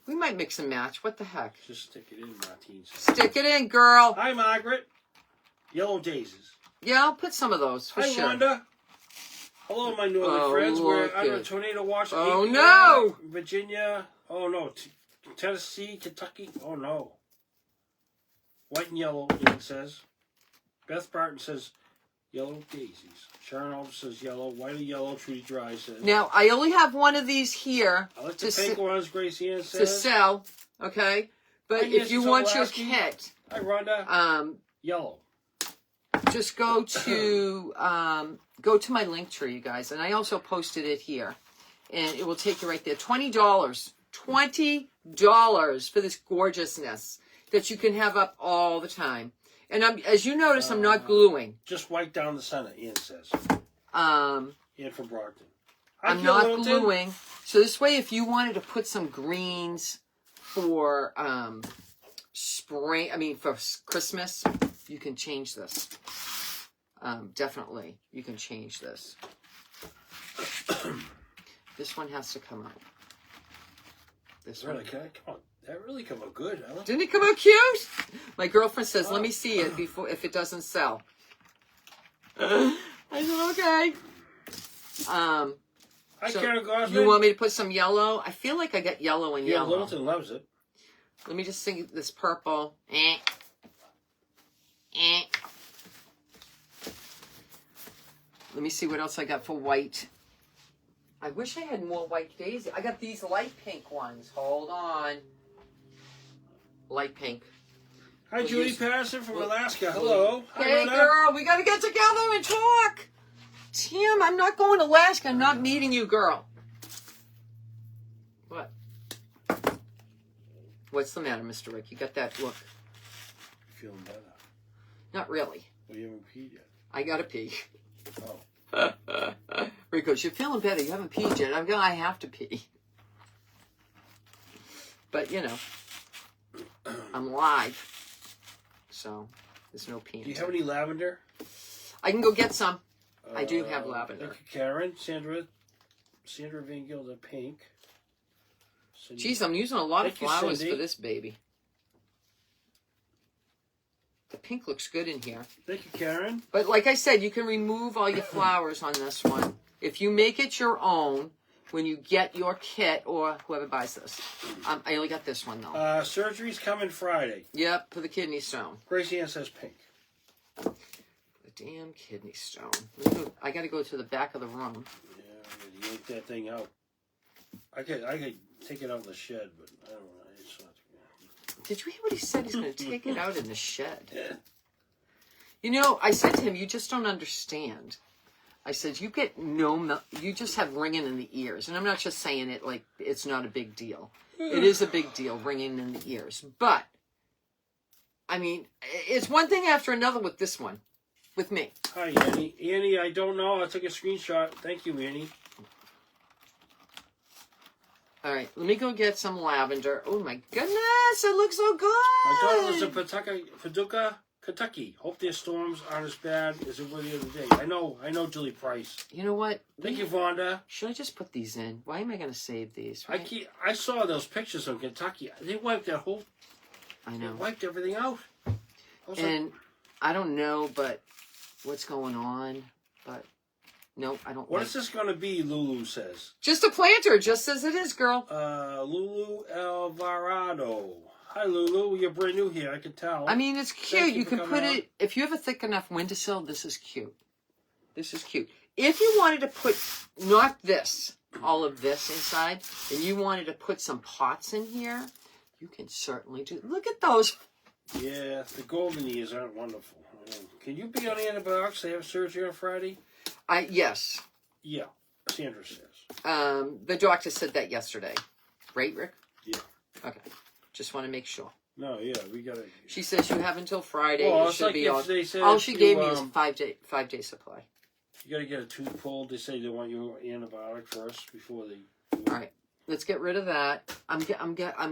We might mix and match. What the heck? Just stick it in, Martine says. Stick it in, girl. Hi, Margaret. Yellow daisies. Yeah, I'll put some of those for Hi, sure. Rhonda. Hello, my northern friends. We're look under a at- tornado watch. in Oh, API, no! Virginia. Oh, no. Tennessee, Kentucky. Oh, no. White and yellow, Ian says. Beth Barton says yellow daisies. Sharon Alden says yellow. White or yellow, Trudy Dry says. Now, I only have one of these here I like the to pink ones, Gracie Ann to says. sell, okay? But Hi, if you Mrs. want your Olaski. kit, Hi, Rhonda. Yellow. just go to my link tree, you guys, and I also posted it here, and it will take you right there. $20 for this gorgeousness that you can have up all the time. And as you notice, I'm not gluing. Just white down the center, Ian says. Um, Ian from Brockton. Hi, I'm Gil not Littleton. gluing. So this way, if you wanted to put some greens for for Christmas, you can change this. Definitely, you can change this. This one has to come out. This one. Really, come on. That really come out good. I like Didn't it come out cute? My girlfriend says, "Let me see it before if it doesn't sell." I said, "Okay." Hi, So Karen Gosman. you want me to put some yellow? I feel like I got yellow and Gil yellow. Littleton loves it. Let me just sing this purple. Let me see what else I got for white. I wish I had more white daisy. I got these light pink ones. Hold on. Light pink. Hi, We'll Judy use- Patterson from we'll- Alaska. Hello. Hi, Hey, Rhonda. girl, we got to get together and talk. Tim, I'm not going to Alaska. I'm not meeting you, girl. What? What's the matter, Mr. Rick? You got that look. Feeling better. Not really. Well, you haven't peed yet. I gotta pee. Oh. Rick goes, you're feeling better. You haven't peed yet. I'm going, I have to pee. But, you know, I'm live. So, there's no peeing. Do you have any lavender? I can go get some. I do have lavender. Thank you, Karen. Sandra Van Gilda, pink. Cindy. Geez, I'm using a lot of Thank you, flowers Cindy. for this baby. The pink looks good in here. Thank you, Karen. But like I said, you can remove all your flowers on this one. If you make it your own, when you get your kit, or whoever buys this. I only got this one, though. Surgery's coming Friday. Yep, for the kidney stone. Gracie Ann says pink. The damn kidney stone. I got to go to the back of the room. Yeah, you yank that thing out. I could take it out in the shed, but I don't know. It's not. Did you hear what he said? He's going to take it out in the shed. Yeah. You know, I said to him, you just don't understand. I said, you get you just have ringing in the ears. And I'm not just saying it like it's not a big deal. It is a big deal, ringing in the ears. But, I mean, it's one thing after another with this one. With me. Hi, Annie. Annie, I don't know. I took a screenshot. Thank you, Annie. All right, let me go get some lavender. Oh, my goodness, it looks so good. My daughter lives in Paducah, Kentucky. Hope their storms aren't as bad as it were the other day. I know, Julie Price. You know what? Thank you, Vonda. Should I just put these in? Why am I going to save these? Right? I saw those pictures of Kentucky. They wiped that whole. I know. They wiped everything out. And I don't know, but what's going on? But no, I don't. What is this going to be? Lulu says. Just a planter, just as it is, girl. Lulu Alvarado. Hi, Lulu. You're brand new here. I can tell. I mean, it's cute. Thank you You for can coming put out. it if you have a thick enough windowsill. This is cute. This is cute. If you wanted to put not this, all of this inside, and you wanted to put some pots in here, you can certainly do. Look at those. Yeah, the golden years aren't wonderful. Can you be on antibiotics? They have surgery on Friday. Yes. Yeah, Sandra says. The doctor said that yesterday, right, Rick? Yeah. Okay. Just want to make sure. No, yeah, we gotta. She says you have until Friday. Well, It it's should like be if all. they said All if she you, gave me is 5-day supply. You gotta get a tooth pulled. They say they want you antibiotic first before they. All right. Let's get rid of that. I'm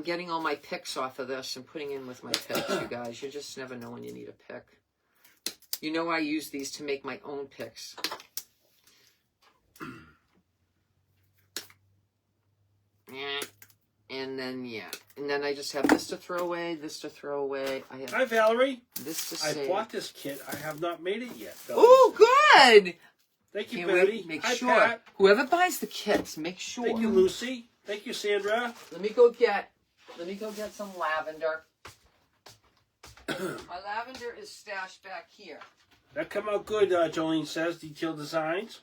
getting all my picks off of this and putting in with my picks, you guys. You just never know when you need a pick. You know I use these to make my own picks. And then I just have this to throw away, this to throw away. I have Hi, Valerie. this to I save. bought this kit. I have not made it yet. Oh, good! Thank you, Can't Betty. wait. Make Hi, sure. Pat. Whoever buys the kits, make sure. Thank you, Lucy. Thank you, Sandra. Let me go get some lavender. My lavender is stashed back here. That come out good, Jolene says. Detailed designs.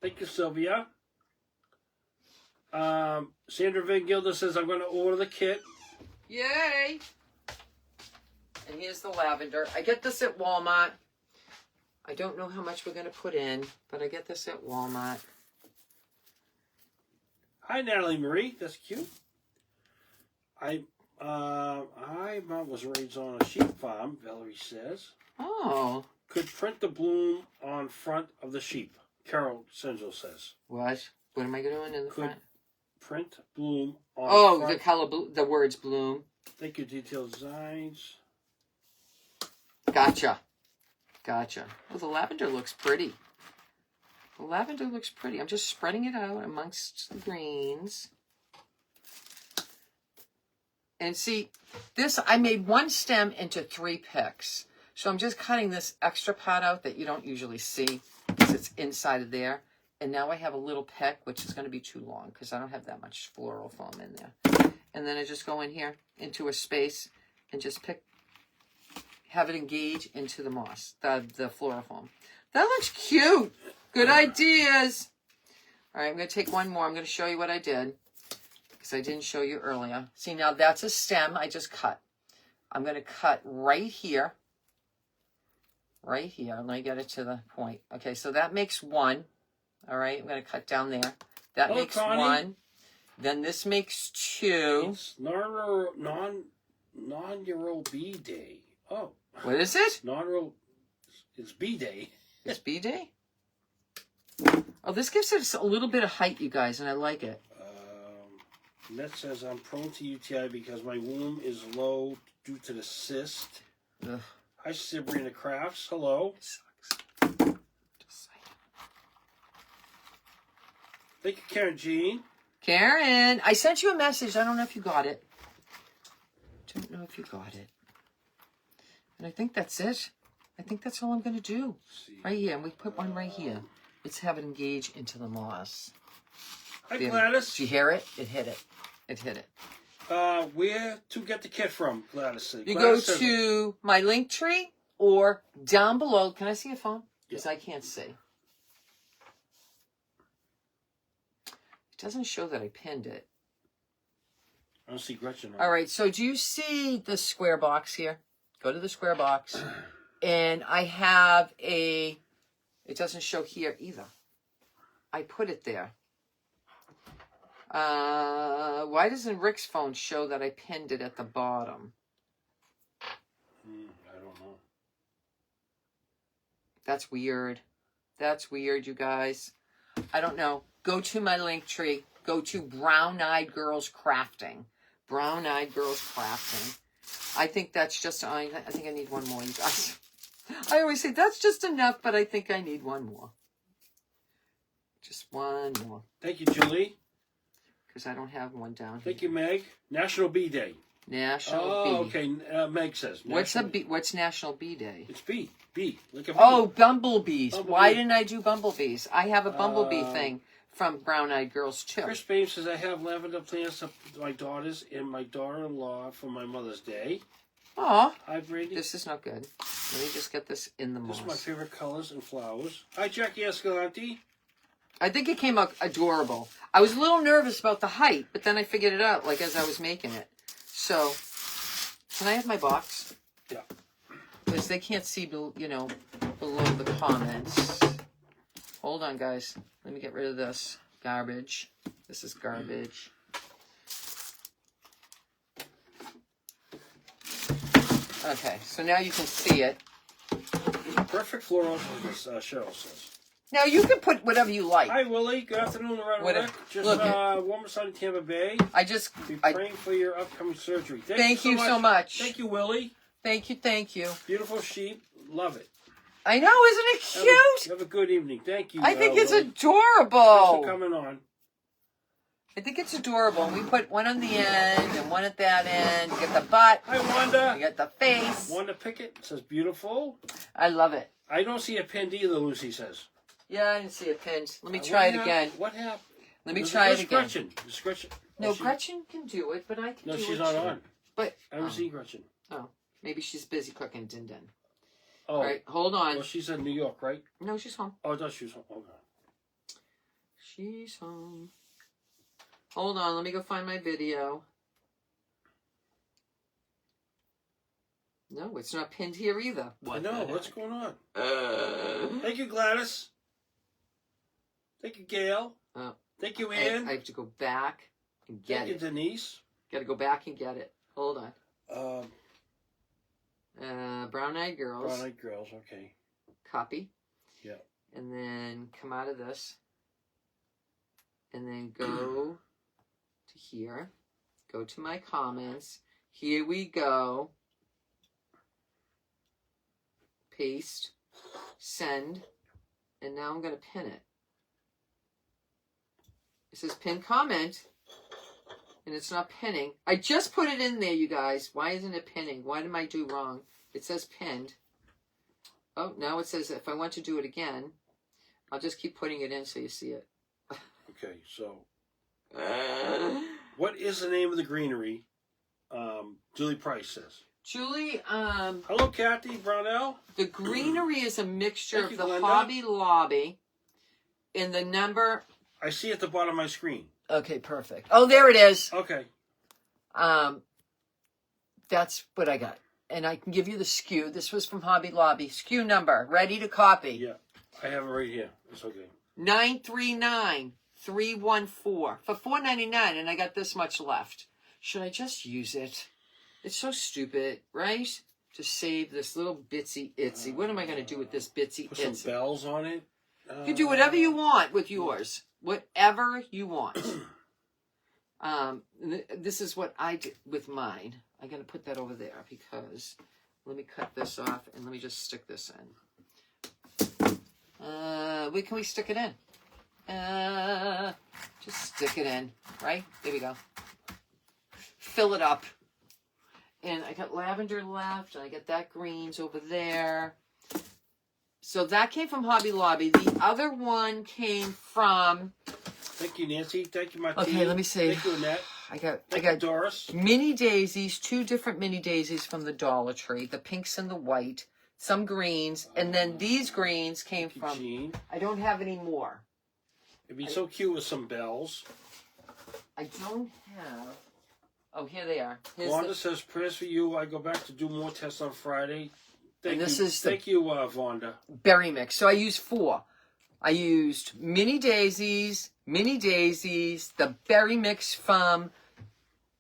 Thank you, Sylvia. Sandra Van Gilda says, I'm going to order the kit. Yay! And here's the lavender. I get this at Walmart. I don't know how much we're going to put in, but I get this at Walmart. Hi, Natalie Marie. That's cute. My mom was raised on a sheep farm, Valerie says. Oh. Could print the bloom on front of the sheep, Carol Senzo says. What? What am I doing in the Could front? print bloom on Oh, front. the color, the words bloom. Thank you, detailed designs. Gotcha. Oh, the lavender looks pretty. The lavender looks pretty. I'm just spreading it out amongst the greens. And see, this, I made one stem into 3 picks. So I'm just cutting this extra part out that you don't usually see because it's inside of there. And now I have a little pick, which is going to be too long because I don't have that much floral foam in there. And then I just go in here into a space and just pick, have it engage into the moss, the floral foam. That looks cute. Good ideas. All right, I'm going to take one more. I'm going to show you what I did because I didn't show you earlier. See, now that's a stem I just cut. I'm going to cut right here. Right here. Let me get it to the point. Okay, so that makes 1. All right, I'm going to cut down there. That Hello, makes Connie. 1. Then this makes 2. It's non-year-old bee day. Oh. What is it? Non-real. It's B-Day. It's B-Day? Oh, this gives us a little bit of height, you guys, and I like it. Net says I'm prone to UTI because my womb is low due to the cyst. Ugh. Hi, Sabrina Crafts. Hello. Sucks. Just saying. Thank you, Karen Jean. Karen, I sent you a message. I don't know if you got it. Don't know if you got it. And I think that's it. I think that's all I'm going to do. Right here. And we put one right here. Let's have it engage into the moss. Hi, There. Gladys. Did you hear it? It hit it. It hit it. Where to get the kit from, Gladys? You go Gladys says- to my link tree or down below. Can I see your phone? Because I can't see. It doesn't show that I pinned it. I don't see Gretchen. All right. So do you see the square box here? Go to the square box. And I have a... It doesn't show here either. I put it there. Why doesn't Rick's phone show that I pinned it at the bottom? I don't know. That's weird. That's weird, you guys. I don't know. Go to my link tree. Go to Brown Eyed Girls Crafting. Brown Eyed Girls Crafting. I think that's just... I think I need one more, you guys. I always say that's just enough, but I think I need one more. Just one more. Thank you, Julie. Because I don't have one down Thank here. you, Meg. National Bee Day. National Bee. Okay. Meg says. What's a National- bee? What's National Bee Day? It's bee. Bee. Like a bee. Oh, bumblebees. Bumblebee. Why didn't I do bumblebees? I have a bumblebee Uh, thing from Brown Eyed Girls too. Chris Babe says, I have lavender plants up to my daughters and my daughter-in-law for my Mother's Day. Aw, Hi, Brady. this is not good. Let me just get this in the This is my moss. favorite colors and flowers. Hi, Jackie Escalante. I think it came out adorable. I was a little nervous about the height, but then I figured it out like as I was making it. So, can I have my box? Yeah. Because they can't see, below the comments. Hold on, guys. Let me get rid of this garbage. This is garbage. Okay, so now you can see it. Perfect floral, as Cheryl says. Now you can put whatever you like. Hi, Willie. Good afternoon, Loretta What a- Rick. Just look warm sun in Tampa Bay. I just, Be I praying for your upcoming surgery. thank you so much. Thank you, Willie. Thank you. Beautiful sheep. Love it. I know, isn't it Have cute? have a good evening. Thank you. I think it's Willie. Thanks adorable. for coming on. I think it's adorable. We put one on the end and one at that end. You get the butt. Hi, You Wanda. get the face. Wanda Pickett says beautiful. I love it. I don't see a pinned either, Lucy says. Yeah, I didn't see it pinned. Let me What try it hap- again. What happened? Let me try it again. Gretchen. Is Gretchen. No, oh, she- Gretchen can do it, but I can No, do it she's not too. on. But I haven't seen Gretchen. oh, maybe she's busy cooking din din. Oh, All right, hold on. well, she's in New York, right? No, she's home. Oh, I thought she was home. Okay. She's home. Hold on, let me go find my video. No, it's not pinned here either. I know. What's going on? Uh, Thank you, Gladys. Thank you, Gail. Oh. Thank you, I Ann. have to go back and get Thank you, it. Denise. Got to go back and get it. Hold on. Brown Eyed Girls. Brown Eyed Girls. Okay. Copy. Yeah. And then come out of this. And then go to here. Go to my comments. Here we go. Paste. Send. And now I'm going to pin it. It says pin comment. And it's not pinning. I just put it in there, you guys. Why isn't it pinning? What did I do wrong? It says pinned. Oh, now it says if I want to do it again, I'll just keep putting it in so you see it. Okay. So, what is the name of the greenery? Julie Price says. Julie, Hello, Kathy Brownell. the greenery is a mixture Thank of you, the Glenda. Hobby Lobby in the number. I see at the bottom of my screen. Okay, perfect. Oh, there it is. Okay. That's what I got. And I can give you the SKU. This was from Hobby Lobby. SKU number, ready to copy. Yeah. I have it right here. It's okay. 939314 for $4.99, and I got this much left. Should I just use it? It's so stupid, right? to save this little bitsy itsy. What am I going to do with this bitsy Put some itsy? bells on it. You can do whatever you want with yours. Whatever you want. This is what I did with mine. I'm going to put that over there because let me cut this off and let me just stick this in. Where can we stick it in? Just stick it in, right? There we go. Fill it up. And I got lavender left, and I got that greens over there. So that came from Hobby Lobby. The other one came from... Thank you, Nancy. Thank you, Martine. Okay, let me see. Thank you, Annette. I Thank got you, Doris. mini daisies, 2 different mini daisies from the Dollar Tree. The pinks and the white. Some greens. And then these greens came Thank you, from... Jean. I don't have any more. It'd be so cute with some bells. I don't have... Oh, here they are. Here's Wanda the... says, prayers for you. I go back to do more tests on Friday. Thank And this you. is the- Thank you, Wanda. berry mix. So I used 4. I used mini daisies, the berry mix from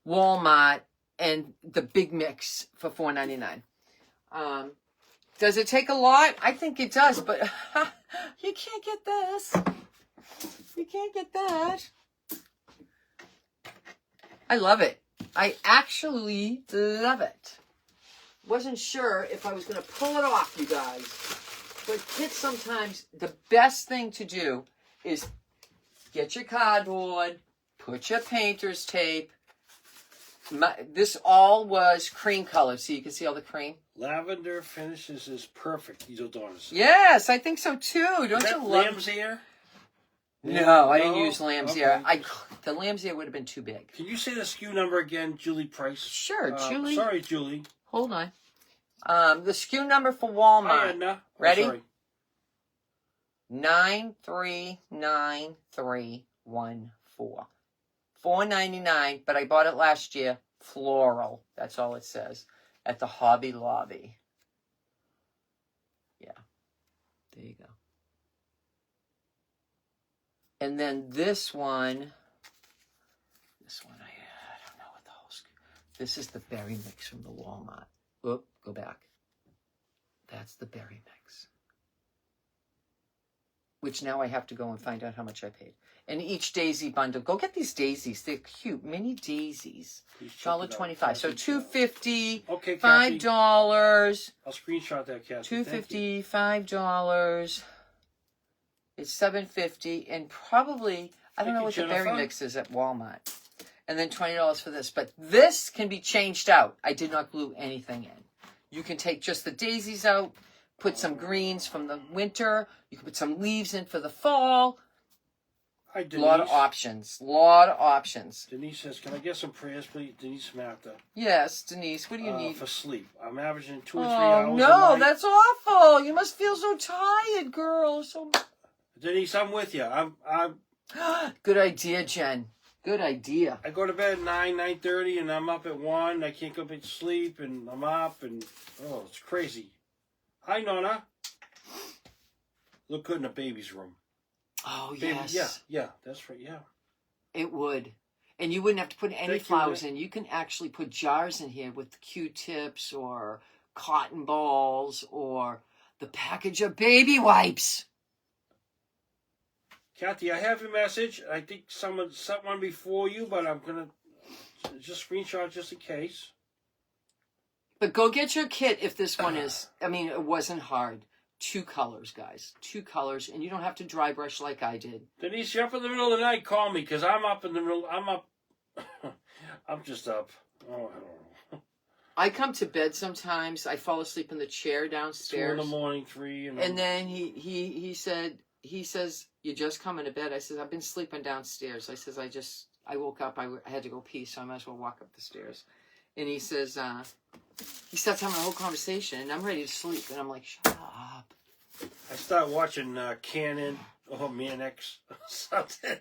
Walmart, and the big mix for $4.99. Does it take a lot? I think it does, but you can't get this. You can't get that. I love it. I actually love it. Wasn't sure if I was going to pull it off, you guys. But kids, sometimes the best thing to do is get your cardboard, put your painter's tape. This all was cream color, so you can see all the cream. Lavender finishes is perfect, these Adonis. Yes, I think so too. Don't you love? Lamb's ear? No, I didn't No? use lamb's Okay. ear. The lamb's ear would have been too big. Can you say the SKU number again, Julie Price? Sure, Julie. Sorry, Julie. Hold on. The SKU number for Hi, Walmart. Edna. Oh, Ready? sorry. 939314. $4.99, but I bought it last year. Floral. That's all it says. At the Hobby Lobby. Yeah. There you go. And then this one I don't know what the whole SKU. This is the berry mix from the Walmart. Oop, go back. That's the berry mix. Which now I have to go and find out how much I paid. And each daisy bundle, go get these daisies. They're cute, mini daisies. Please check it out. $1.25. So Kathy. $2.50, Okay, Kathy. $5, I'll screenshot that, Kathy. Thank you. $2.50, $5. It's $7.50, and probably I don't Thank know you, what the berry Jennifer. mix is at Walmart. And then $20 for this, but this can be changed out. I did not glue anything in. You can take just the daisies out, put some greens from the winter. You can put some leaves in for the fall. Hi, A Denise. lot of options. Lot of options. Denise says, can I get some prayers, please? Denise Matha. Yes, Denise. What do you need? For sleep. I'm averaging 2 or 3 Oh hours a no, night. that's awful. You must feel so tired, girl. So Denise, I'm with you. good idea, Jen. Good idea. I go to bed at 9:30, and I'm up at 1. I can't go back to sleep, and I'm up, and oh, it's crazy. Hi, Nona. Look good in a baby's room. Oh Baby, yes. yeah, that's right, yeah. It would. And you wouldn't have to put any Thank you, flowers Rick. in. You can actually put jars in here with Q-tips or cotton balls or the package of baby wipes. Kathy, I have your message. I think someone sent one before you, but I'm going to just screenshot just in case. But go get your kit if this one is, I mean, it wasn't hard. 2 colors, guys. 2 colors. And you don't have to dry brush like I did. Denise, you're up in the middle of the night. Call me, because I'm up in the middle. I'm up. I'm just up. Oh, I don't know. I come to bed sometimes. I fall asleep in the chair 2 downstairs. in the morning, 3. And then he says, you're just coming to bed. I says, I've been sleeping downstairs. I says, I woke up. I had to go pee, so I might as well walk up the stairs. And he says, he starts having a whole conversation, and I'm ready to sleep. And I'm like, shut up. I start watching Canon. Oh, Man X. Something.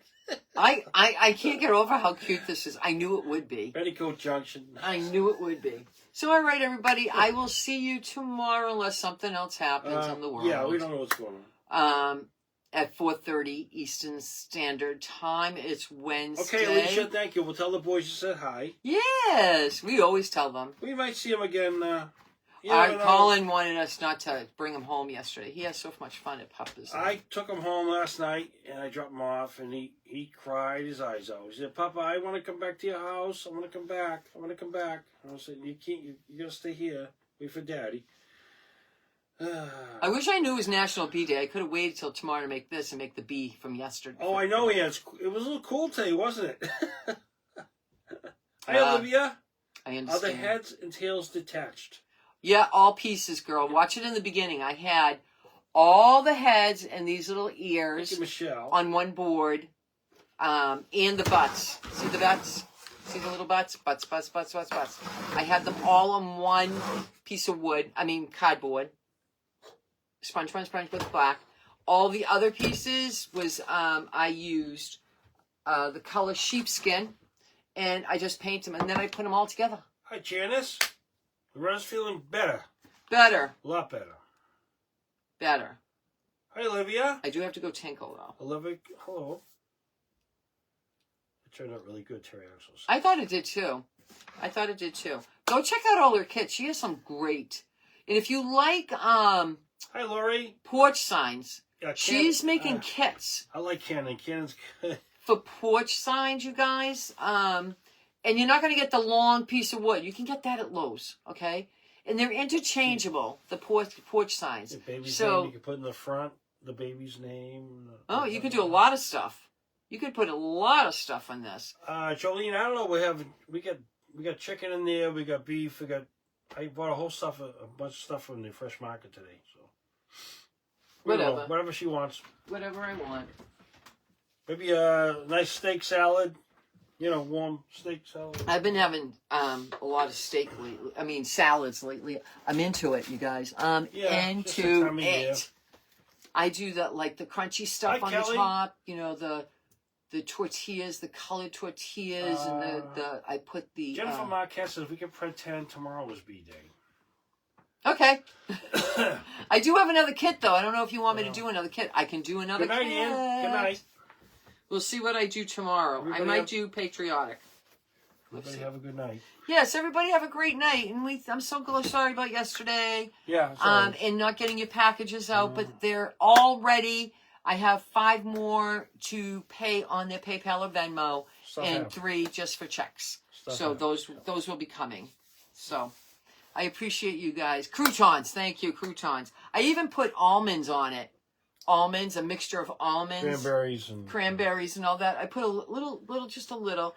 I can't get over how cute this is. I knew it would be. Petticoat Junction. I knew it would be. So, all right, everybody. I will see you tomorrow unless something else happens in the world. Yeah, we don't know what's going on. At 4:30 Eastern Standard Time. It's Wednesday. Okay, Alicia, thank you. We'll tell the boys you said hi. Yes, we always tell them. We might see them again. Yeah, but, Colin wanted us not to bring him home yesterday. He has so much fun at Papa's. I took him home last night, and I dropped him off, and he cried his eyes out. He said, "Papa, I want to come back to your house. I want to come back. I want to come back." And I said, "You can't. You got to stay here. Wait for Daddy." I wish I knew it was National Bee Day. I could have waited till tomorrow to make this and make the bee from yesterday. Oh, I know he has. It was a little cool today, wasn't it? Hi, Olivia. I Are understand. the heads and tails detached? Yeah, all pieces, girl. Watch it in the beginning. I had all the heads and these little Thank ears you, Michelle. on one board, and the butts. See the butts? See the little butts? Butts. I had them all on one piece of wood. I mean, cardboard. Sponge with black. All the other pieces was I used the color sheepskin, and I just paint them, and then I put them all together. Hi, Janice. Loretta's feeling better. Better. A lot better. Better. Hi, Olivia. I do have to go tinkle, though. Olivia, hello. It turned out really good, Terry Axels. I thought it did, too. Go check out all her kits. She has some great. And if you like Hi, Lori. porch signs, Yeah, she's making kits I like Cannon. Cannon's good. for porch signs, you guys. And you're not going to get the long piece of wood. You can get that at Lowe's, okay? And they're interchangeable, the porch signs. The baby's So, name you can put in the front. The baby's name. oh, you could do a lot of stuff. You could put a lot of stuff on this. Jolene, I don't know. We got chicken in there. We got beef. I bought a bunch of stuff from the fresh market today. So Whatever. Whatever she wants. Whatever I want. Maybe a nice steak salad. Warm steak salad. I've been having a lot of steak lately. I mean, salads lately. I'm into it, you guys. Yeah, just the Into time of year. it. I do the crunchy stuff Hi, on Kelly. the top. The tortillas, the colored tortillas, and I put the. Jennifer Marquez says we can pretend tomorrow was B Day. Okay. I do have another kit though. I don't know if you want me to do another kit. I can do another Good night, kit. Ian. Good night. We'll see what I do tomorrow. Everybody I might have- do patriotic. Everybody have a good night. Yes, everybody have a great night. And I'm so sorry about yesterday. Yeah. Sorry. And not getting your packages out, but they're all ready. I have 5 more to pay on their PayPal or Venmo, Stuff and happens. 3 just for checks. Stuff So happens. those will be coming. So I appreciate you guys. Croutons, thank you, croutons. I even put almonds on it. Almonds, a mixture of almonds, cranberries, and all that. I put a little, just a little.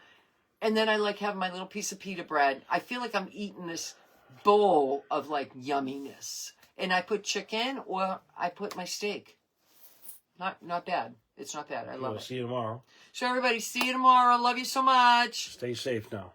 And then I having my little piece of pita bread. I feel like I'm eating this bowl of yumminess. And I put chicken or I put my steak. Not bad. It's not bad. I love it. See you tomorrow. So everybody, see you tomorrow. Love you so much. Stay safe now.